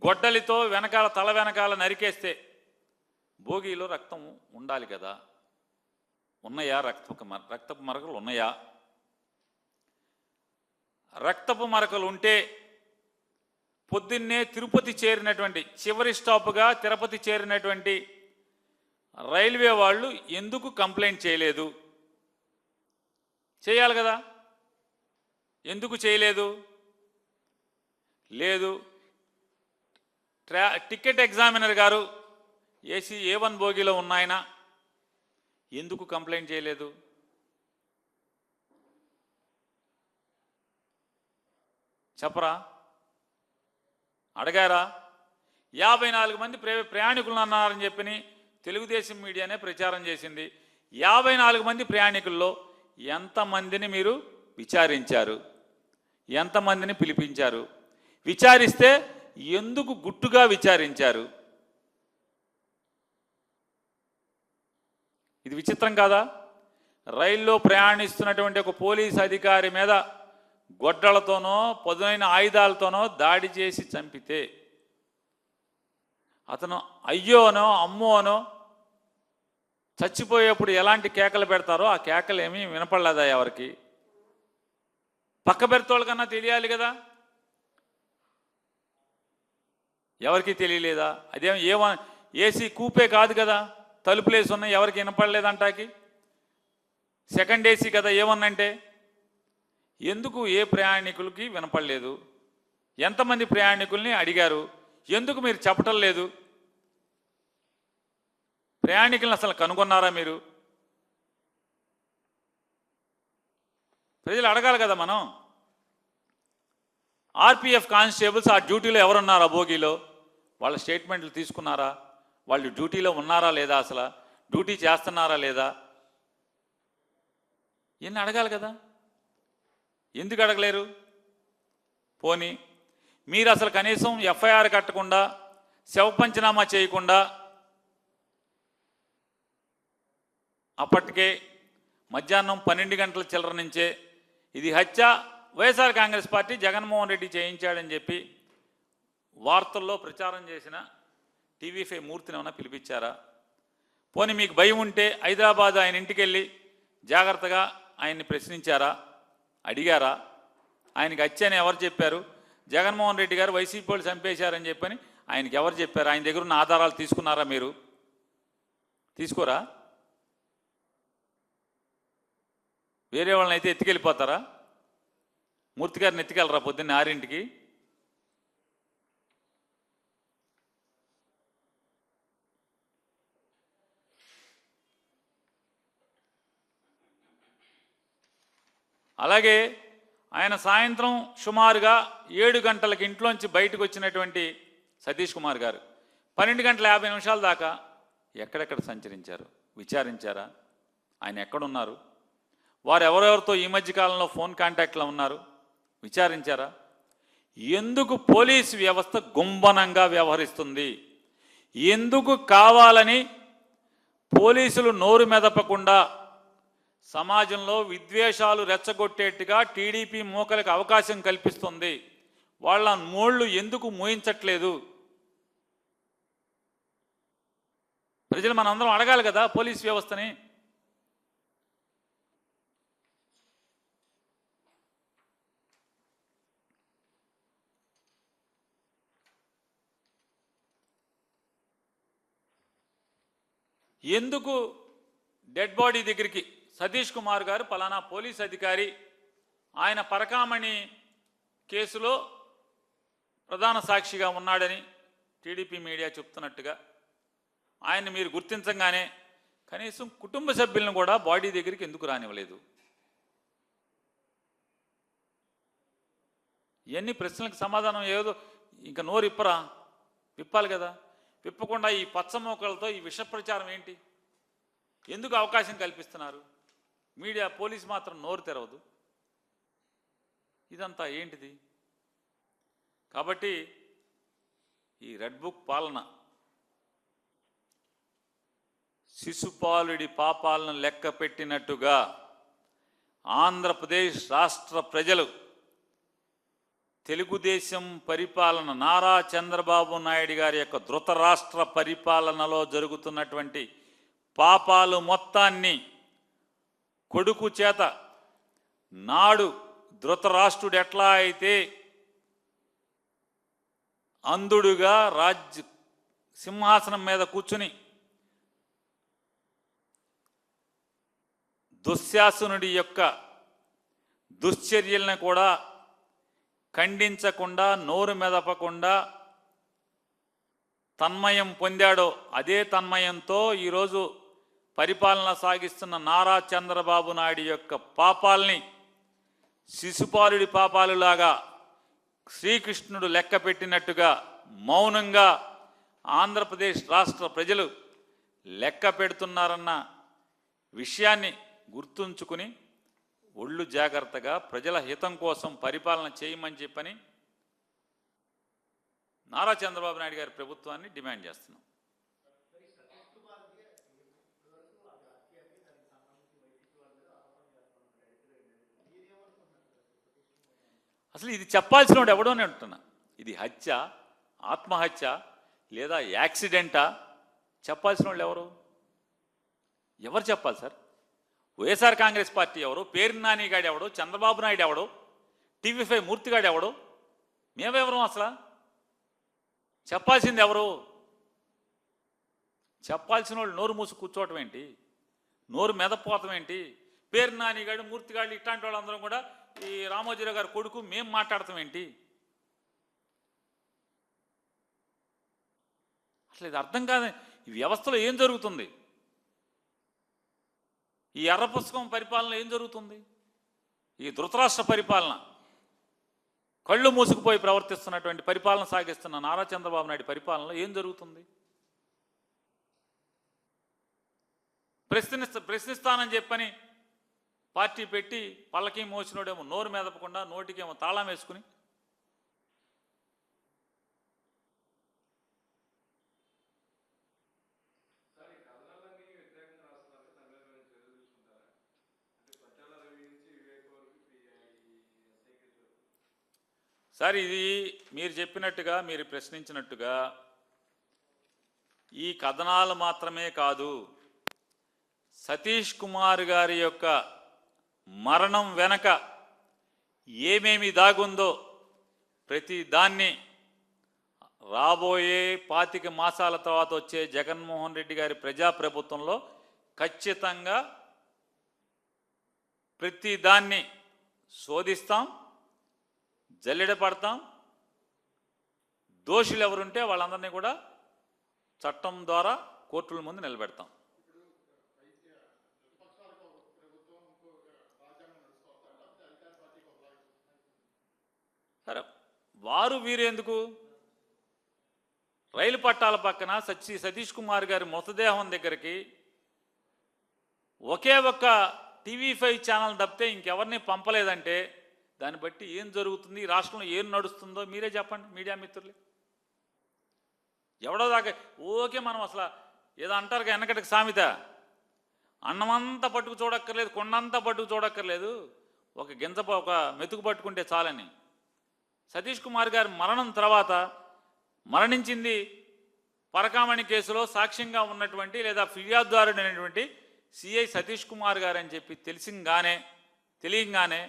గొడ్డలితో వెనకాల తల వెనకాల నరికేస్తే భోగిలో రక్తం ఉండాలి కదా? ఉన్నాయా? రక్తపు మరకలు ఉన్నాయా? రక్తపు మరకలు ఉంటే పొద్దున్నే తిరుపతి చేరినటువంటి, చివరి స్టాప్గా తిరుపతి చేరినటువంటి రైల్వే వాళ్ళు ఎందుకు కంప్లైంట్ చేయలేదు? చేయాలి కదా? ఎందుకు చేయలేదు? లేదు, టికెట్ ఎగ్జామినర్ గారు ఏసీ A1 బోగిలో ఉన్నాయన ఎందుకు కంప్లైంట్ చేయలేదు? చెప్పరా? అడగారా? 54 మంది ప్రయాణికులు అన్నారని చెప్పి తెలుగుదేశం మీడియానే ప్రచారం చేసింది. 54 మంది ప్రయాణికుల్లో ఎంతమందిని మీరు విచారించారు? ఎంతమందిని పిలిపించారు? విచారిస్తే ఎందుకు గుట్టుగా విచారించారు? ఇది విచిత్రం కాదా? రైల్లో ప్రయాణిస్తున్నటువంటి ఒక పోలీస్ అధికారి మీద గొడ్డలతోనో పదునైన ఆయుధాలతోనో దాడి చేసి చంపితే అతను అయ్యోనో అమ్మోనో చచ్చిపోయేప్పుడు ఎలాంటి కేకలు పెడతారో ఆ కేకలు ఏమీ వినపడలేదా ఎవరికి? పక్క బెర్తోళ్ళకన్నా తెలియాలి కదా? ఎవరికి తెలియలేదా? అదేం ఏసీ కూపే కాదు కదా, తలుపులేసి ఉన్నాయి, ఎవరికి వినపడలేదంటాకి. సెకండ్ ఏసీ కదా ఏమన్నంటే. ఎందుకు ఏ ప్రయాణికులకి వినపడలేదు? ఎంతమంది ప్రయాణికుల్ని అడిగారు? ఎందుకు మీరు చెప్పటం లేదు? ప్రయాణికులను అసలు కనుగొన్నారా మీరు? ప్రజలు అడగాలి కదా మనం. ఆర్పిఎఫ్ కానిస్టేబుల్స్ ఆ డ్యూటీలో ఎవరున్నారా? భోగిలో వాళ్ళ స్టేట్మెంట్లు తీసుకున్నారా? వాళ్ళు డ్యూటీలో ఉన్నారా లేదా? అసలు డ్యూటీ చేస్తున్నారా లేదా? ఇవన్నీ అడగాలి కదా. ఎందుకు అడగలేరు? పోనీ మీరు అసలు కనీసం ఎఫ్ఐఆర్ కట్టకుండా శవ పంచనామా చేయకుండా అప్పటికే మధ్యాహ్నం 12 గంటల చిల్లర నుంచే ఇది హత్య వైఎస్ఆర్ కాంగ్రెస్ పార్టీ జగన్మోహన్ రెడ్డి చేయించాడని చెప్పి వార్తల్లో ప్రచారం చేసిన టీవీ5 మూర్తిని ఏమైనా పిలిపించారా? పోనీ మీకు భయం ఉంటే హైదరాబాద్ ఆయన ఇంటికి వెళ్ళి జాగ్రత్తగా ఆయన్ని ప్రశ్నించారా, అడిగారా? ఆయనకి హత్య అని ఎవరు చెప్పారు? జగన్మోహన్ రెడ్డి గారు వైసీపీ వాళ్ళు చంపేశారని చెప్పని ఆయనకి ఎవరు చెప్పారు? ఆయన దగ్గర ఉన్న ఆధారాలు తీసుకున్నారా? మీరు తీసుకోరా? వేరే వాళ్ళని అయితే ఎత్తుకెళ్ళిపోతారా? మూర్తి గారిని ఎత్తుకెళ్ళరా పొద్దున్న 6ంటికి? అలాగే ఆయన సాయంత్రం సుమారుగా 7 గంటలకి ఇంట్లోంచి బయటకు వచ్చినటువంటి సతీష్ కుమార్ గారు 12 గంటల 50 నిమిషాల దాకా ఎక్కడెక్కడ సంచరించారు? విచారించారా? ఆయన ఎక్కడున్నారు? వారు ఎవరెవరితో ఈ మధ్యకాలంలో ఫోన్ కాంటాక్ట్లో ఉన్నారు? విచారించారా? ఎందుకు పోలీసు వ్యవస్థ గుంబనంగా వ్యవహరిస్తుంది? ఎందుకు కావాలని పోలీసులు నోరు మెదపకుండా సమాజంలో విద్వేషాలు రెచ్చగొట్టేట్టుగా టీడీపీ మూకలకు అవకాశం కల్పిస్తుంది? వాళ్ళ నోళ్ళు ఎందుకు మూయించట్లేదు? ప్రజలు మనందరం అడగాలి కదా పోలీస్ వ్యవస్థని. ఎందుకు డెడ్ బాడీ దగ్గరికి సతీష్ కుమార్ గారు పలానా పోలీస్ అధికారి ఆయన పరకామణి కేసులో ప్రధాన సాక్షిగా ఉన్నాడని టీడీపీ మీడియా చెప్తున్నట్టుగా ఆయన్ని మీరు గుర్తించగానే కనీసం కుటుంబ సభ్యులను కూడా బాడీ దగ్గరికి ఎందుకు రానివ్వలేదు? ఇవన్నీ ప్రశ్నలకు సమాధానం ఏదో ఇంకా నోరు విప్పాలి కదా. విప్పకుండా ఈ పచ్చమోకలతో ఈ విష ప్రచారం ఏంటి? ఎందుకు అవకాశం కల్పిస్తున్నారు? మీడియా పోలీసు మాత్రం నోరు తెరవదు. ఇదంతా ఏంటిది? కాబట్టి ఈ రెడ్ బుక్ పాలన శిశుపాలుడి పాపాలను లెక్క పెట్టినట్టుగా ఆంధ్రప్రదేశ్ రాష్ట్ర ప్రజలు తెలుగుదేశం పరిపాలన నారా చంద్రబాబు నాయుడు గారి యొక్క ధృతరాష్ట్ర పరిపాలనలో జరుగుతున్నటువంటి పాపాలు మొత్తాన్ని కొడుకు చేత నాడు ధృతరాష్ట్రుడు ఎట్లా అయితే అంధుడుగా సింహాసనం మీద కూర్చుని దుశ్శాసనుడి యొక్క దుశ్చర్యలను కూడా ఖండించకుండా నోరు మెదపకుండా తన్మయం పొందాడో అదే తన్మయంతో ఈరోజు పరిపాలన సాగిస్తున్న నారా చంద్రబాబు నాయుడు యొక్క పాపాలని శిశుపాలుడి పాపాలులాగా శ్రీకృష్ణుడు లెక్క పెట్టినట్టుగా మౌనంగా ఆంధ్రప్రదేశ్ రాష్ట్ర ప్రజలు లెక్క పెడుతున్నారన్న విషయాన్ని గుర్తుంచుకుని ఒళ్ళు జాగ్రత్తగా ప్రజల హితం కోసం పరిపాలన చేయమని చెప్పని నారా చంద్రబాబు నాయుడు గారి ప్రభుత్వాన్ని డిమాండ్ చేస్తున్నాం. అసలు ఇది చెప్పాల్సిన వాడు ఎవడో నేను అంటున్నా. ఇది హత్య, ఆత్మహత్య లేదా యాక్సిడెంటా? చెప్పాల్సిన వాళ్ళు ఎవరు చెప్పాలి సార్? వైఎస్ఆర్ కాంగ్రెస్ పార్టీ ఎవరు? పేరు నానిగాడు ఎవడు? చంద్రబాబు నాయుడు ఎవడు? టీవీ5 మూర్తిగాడు ఎవడు? మేమెవరు? అసలు చెప్పాల్సింది ఎవరు? చెప్పాల్సిన వాళ్ళు నోరు మూసి కూర్చోవటం ఏంటి? నోరు మెదపోవటం ఏంటి? పేరు నానిగాడు, మూర్తిగాడు ఇట్లాంటి వాళ్ళందరం కూడా ఈ రామోజీరావు గారి కొడుకు మేం మాట్లాడతాం ఏంటి? అసలు ఇది అర్థం కాదు. ఈ వ్యవస్థలో ఏం జరుగుతుంది? ఈ ఎర్ర పుస్తకం పరిపాలన ఏం జరుగుతుంది? ఈ ధృతరాష్ట్ర పరిపాలన, కళ్ళు మూసుకుపోయి ప్రవర్తిస్తున్నటువంటి పరిపాలన సాగిస్తున్న నారా చంద్రబాబు నాయుడు పరిపాలనలో ఏం జరుగుతుంది? ప్రశ్నిస్తానని చెప్పని పార్టీ పెట్టి పల్లకి మోసినోడేమో నోరు మెదపకుండా నోటికేమో తాళం వేసుకుని సార్ ఇది మీరు చెప్పినట్టుగా, మీరు ప్రశ్నించినట్టుగా ఈ కథనాలు మాత్రమే కాదు, సతీష్ కుమార్ గారి యొక్క మరణం వెనక ఏమేమి దాగుందో ప్రతి దాన్ని రాబోయే 25 మాసాల తర్వాత వచ్చే జగన్మోహన్ రెడ్డి గారి ప్రజాప్రభుత్వంలో ఖచ్చితంగా ప్రతి దాన్ని శోధిస్తాం, జల్లెడ పడతాం. దోషులు ఎవరుంటే వాళ్ళందరినీ కూడా చట్టం ద్వారా కోర్టుల ముందు నిలబెడతాం. సరే, వారు వీరు ఎందుకు? రైలు పట్టాల పక్కన సతీష్ కుమార్ గారి మృతదేహం దగ్గరికి ఒకే ఒక్క TV5 ఛానల్ తప్పితే ఇంకెవరిని పంపలేదంటే దాన్ని బట్టి ఏం జరుగుతుంది, ఈ రాష్ట్రంలో ఏం నడుస్తుందో మీరే చెప్పండి మీడియా మిత్రులు. ఎవడో దాకా ఓకే, మనం అసలు ఏదో అంటారు వెనకటికి సామెత, అన్నమంతా పట్టుకు చూడక్కర్లేదు, కొండంతా పట్టుకు చూడక్కర్లేదు, ఒక మెతుకు పట్టుకుంటే చాలని. సతీష్ కుమార్ గారి మరణం తర్వాత మరణించింది పరకామణి కేసులో సాక్ష్యంగా ఉన్నటువంటి లేదా ఫిర్యాదుదారుడు అయినటువంటి సిఐ సతీష్ కుమార్ గారు అని చెప్పి తెలియంగానే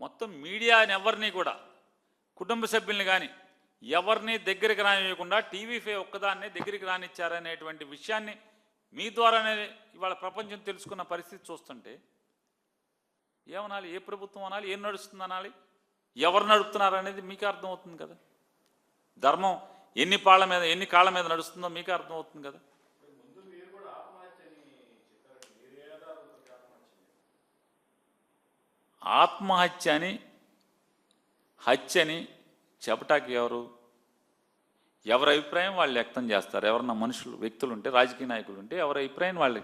మొత్తం మీడియాని ఎవరిని కూడా, కుటుంబ సభ్యుల్ని కానీ ఎవరిని దగ్గరికి రానివ్వకుండా TV5 ఒక్కదాన్నే దగ్గరికి రానిచ్చారనేటువంటి విషయాన్ని మీ ద్వారానే ఇవాళ ప్రపంచం తెలుసుకున్న పరిస్థితి చూస్తుంటే ఏమనాలి? ఏ ప్రభుత్వం అనాలి? ఏం నడుస్తుంది అనాలి? ఎవరు నడుపుతున్నారు అనేది మీకు అర్థమవుతుంది కదా. ధర్మం ఎన్ని కాళ్ళ మీద నడుస్తుందో మీకు అర్థమవుతుంది కదా. ఆత్మహత్యని హత్యని చెప్పటానికి ఎవరి అభిప్రాయం వాళ్ళు వ్యక్తం చేస్తారు. ఎవరన్నా వ్యక్తులు ఉంటే, రాజకీయ నాయకులు ఉంటే ఎవరి అభిప్రాయం వాళ్ళు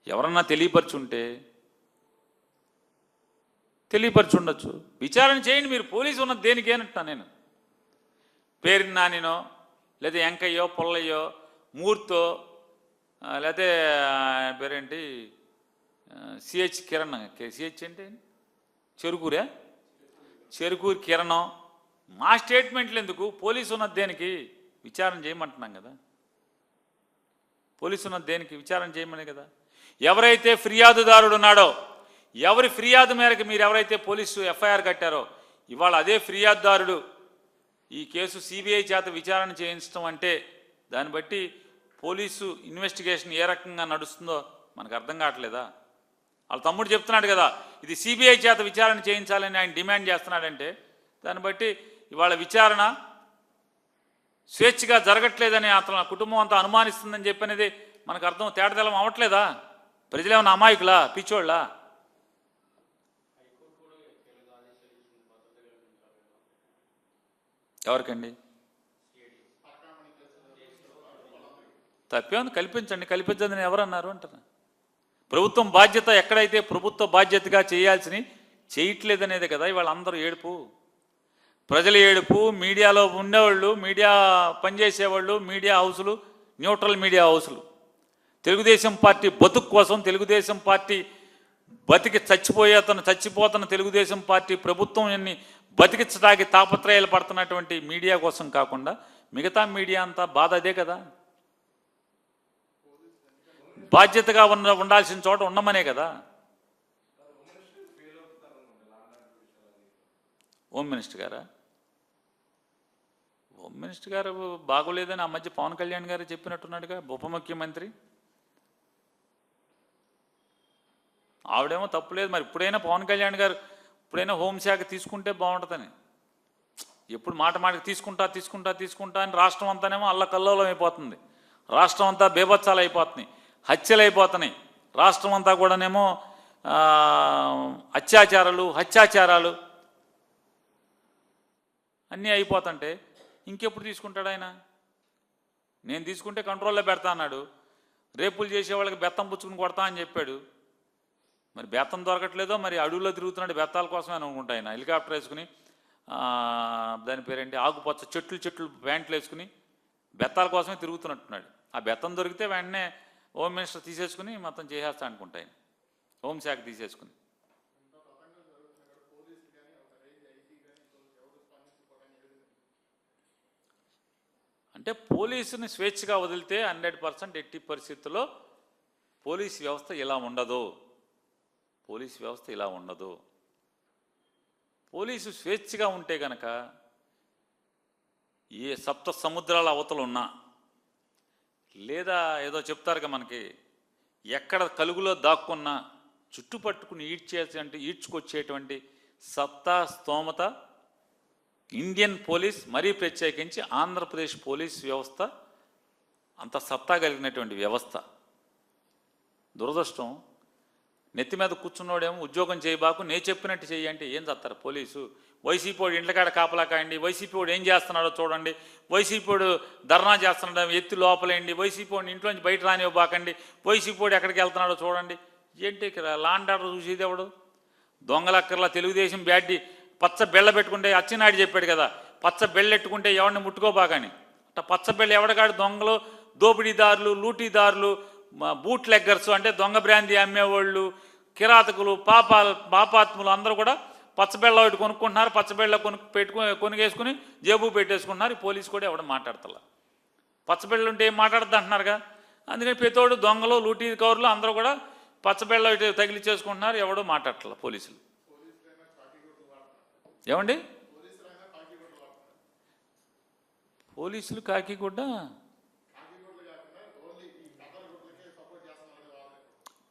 ఎవరన్నా తెలియపరచుండొచ్చు. విచారణ చేయండి మీరు. పోలీసు ఉన్నది దేనికేనంటా నేను. పేరు నానినో లేదా వెంకయ్యో పుల్లయ్యో మూర్తో లేకపోతే పేరేంటి సిహెచ్ కిరణ్, సిహెచ్ అంటే చెరుకూరు కిరణం, మా స్టేట్మెంట్లు ఎందుకు? పోలీసు ఉన్నది దేనికి? విచారణ చేయమంటున్నాం కదా. పోలీసు ఉన్నది దేనికి? విచారణ చేయమనే కదా. ఎవరైతే ఫిర్యాదుదారుడు ఉన్నాడో, ఎవరి ఫిర్యాదు మేరకు మీరు ఎవరైతే పోలీసు FIR కట్టారో, ఇవాళ అదే ఫిర్యాదుదారుడు ఈ కేసు CBI చేత విచారణ చేయించడం అంటే దాన్ని బట్టి పోలీసు ఇన్వెస్టిగేషన్ ఏ రకంగా నడుస్తుందో మనకు అర్థం కావట్లేదా? వాళ్ళ తమ్ముడు చెప్తున్నాడు కదా, ఇది CBI చేత విచారణ చేయించాలని ఆయన డిమాండ్ చేస్తున్నాడంటే దాన్ని బట్టి ఇవాళ విచారణ స్వేచ్ఛగా జరగట్లేదని అతను కుటుంబం అంతా అనుమానిస్తుందని చెప్పనేది మనకు అర్థం తేటతెల్లం అవ్వట్లేదా? ప్రజలేమన్నా అమాయకులా, పిచ్చోళ్ళ? ఎవరికండి తప్పేముంది? కల్పించండి ఎవరన్నారు అంటారు. ప్రభుత్వం బాధ్యత ఎక్కడైతే ప్రభుత్వ బాధ్యతగా చేయట్లేదనేది కదా ఇవాళ అందరూ ఏడుపు, ప్రజల ఏడుపు. మీడియాలో ఉండేవాళ్ళు, మీడియా పనిచేసేవాళ్ళు, మీడియా హౌసులు, న్యూట్రల్ మీడియా హౌసులు, తెలుగుదేశం పార్టీ బతుకు కోసం, తెలుగుదేశం పార్టీ బతికి చచ్చిపోతున్న తెలుగుదేశం పార్టీ ప్రభుత్వం బతికించడానికి తాపత్రయాలు పడుతున్నటువంటి మీడియా కోసం కాకుండా మిగతా మీడియా అంతా బాధ అదే కదా. బాధ్యతగా ఉండాల్సిన చోట ఉండమనే కదా. హోమ్ మినిస్టర్ గారు బాగోలేదని ఆ మధ్య పవన్ కళ్యాణ్ గారు చెప్పినట్టున్నాడుగా, ఉప ముఖ్యమంత్రి. ఆవిడేమో తప్పులేదు. మరి ఇప్పుడైనా పవన్ కళ్యాణ్ గారు హోంశాఖ తీసుకుంటే బాగుంటుందని, ఎప్పుడు మాటకి తీసుకుంటా అని రాష్ట్రం అంతానేమో అల్లకల్లోలం అయిపోతుంది. రాష్ట్రం అంతా బేభత్సాలు అయిపోతున్నాయి, హత్యలు అయిపోతున్నాయి. రాష్ట్రం అంతా కూడానేమో హత్యాచారాలు అన్నీ అయిపోతుంటే ఇంకెప్పుడు తీసుకుంటాడు ఆయన? నేను తీసుకుంటే కంట్రోల్లో పెడతా అన్నాడు. రేపులు చేసే వాళ్ళకి బెత్తం పుచ్చుకుని కొడతా అని చెప్పాడు. మరి బెత్తం దొరకట్లేదో, మరి అడవుల్లో తిరుగుతున్నాడు బెత్తాల కోసమే అనుకుంటా ఆయన. హెలికాప్టర్ వేసుకుని, దాని పేరేంటి, ఆకుపచ్చ చెట్లు ప్యాంట్లు వేసుకుని బెత్తాల కోసమే తిరుగుతున్నట్టున్నాడు. ఆ బెత్తం దొరికితే వెంటనే హోమ్ మినిస్టర్ తీసేసుకుని మొత్తం చేసేస్తా అనుకుంటా ఆయన, హోంశాఖ తీసేసుకుని. అంటే పోలీసుని స్వేచ్ఛగా వదిలితే 100% ఎట్టి పరిస్థితుల్లో పోలీస్ వ్యవస్థ ఇలా ఉండదు. పోలీస్ వ్యవస్థ ఇలా ఉండదు. పోలీసు స్వేచ్ఛగా ఉంటే గనక ఏ సప్త సముద్రాల అవతలు ఉన్నా, లేదా ఏదో చెప్తారుగా మనకి, ఎక్కడ కలుగులో దాక్కున్నా చుట్టుపట్టుకుని ఈడ్చుకొచ్చేటువంటి సత్తా స్తోమత ఇండియన్ పోలీస్, మరీ ప్రత్యేకించి ఆంధ్రప్రదేశ్ పోలీస్ వ్యవస్థ అంత సత్తా కలిగినటువంటి వ్యవస్థ. దురదృష్టం, నెత్తి మీద కూర్చున్నోడేమో ఉద్యోగం చేయబాకు, నేను చెప్పినట్టు చెయ్యి అంటే ఏం చేస్తారు పోలీసు? వైసీపీ వాడు ఇండ్లకాడ కాపలా కాయండి, వైసీపీ వాడు ఏం చేస్తున్నాడో చూడండి, వైసీపీ వాడు ధర్నా చేస్తున్నాడు ఎత్తి లోపలేయండి, వైసీపీ వాడిని ఇంట్లోంచి బయట రానివ్వబాకండి, వైసీపీ వాడు ఎక్కడికి వెళ్తున్నాడో చూడండి. ఏంటి లాండ్ ఆర్డర్ చూసేది ఎవడు? దొంగలక్కర్లా తెలుగుదేశం బ్యాడ్డి పచ్చ బెళ్ళ పెట్టుకుంటే అచ్చెన్నాయుడు చెప్పాడు కదా, పచ్చ బెళ్ళెట్టుకుంటే ఎవరిని ముట్టుకోబాకని. అట్లా పచ్చ బెళ్ళ ఎవడగాడు దొంగలు, దోపిడీదారులు, లూటీదారులు, బూట్ లెగ్గర్స్ అంటే దొంగ బ్రాంతి అమ్మేవాళ్ళు, కిరాతకులు, పాపాత్ములు అందరూ కూడా పచ్చబెళ్ళ ఒకటి కొనుక్కుంటున్నారు. పచ్చబెళ్ళ కొనుగేసుకుని జేబు పెట్టేసుకుంటున్నారు. పోలీసు కూడా ఎవడ మాట్లాడతలా. పచ్చబెళ్ళ ఉంటే ఏం మాట్లాడద్దు అంటున్నారుగా. అందుకని ప్రతోడు దొంగలు, లూటీ కౌరులు అందరూ కూడా పచ్చబెళ్ళ ఒకటి తగిలిచ్చేసుకుంటున్నారు. ఎవడో మాట్లాడతలా పోలీసులు. ఏమండి పోలీసులు కాకిగుడ్డ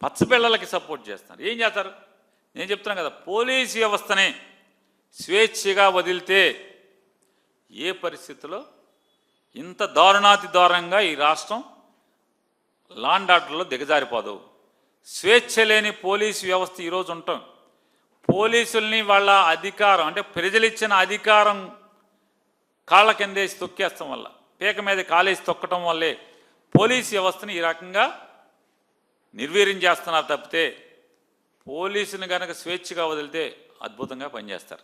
పచ్చబిళ్ళలకి సపోర్ట్ చేస్తారు. ఏం చేస్తారు? నేను చెప్తున్నాను కదా, పోలీస్ వ్యవస్థని స్వేచ్ఛగా వదిలితే ఏ పరిస్థితిలో ఇంత దారుణాతి దారుణంగా ఈ రాష్ట్రం లాండ్ ఆర్డర్లో దిగజారిపోదు. స్వేచ్ఛ లేని పోలీస్ వ్యవస్థ ఈరోజు ఉంటాం. పోలీసుల్ని వాళ్ళ అధికారం అంటే ప్రజలిచ్చిన అధికారం కాళ్ళ కిందేసి తొక్కేస్తాం వల్ల, పీక మీద కాలేసి తొక్కటం వల్లే పోలీస్ వ్యవస్థని ఈ రకంగా నిర్వీర్యం చేస్తున్నారు తప్పితే పోలీసుని కనుక స్వేచ్ఛగా వదిలితే అద్భుతంగా పనిచేస్తారు.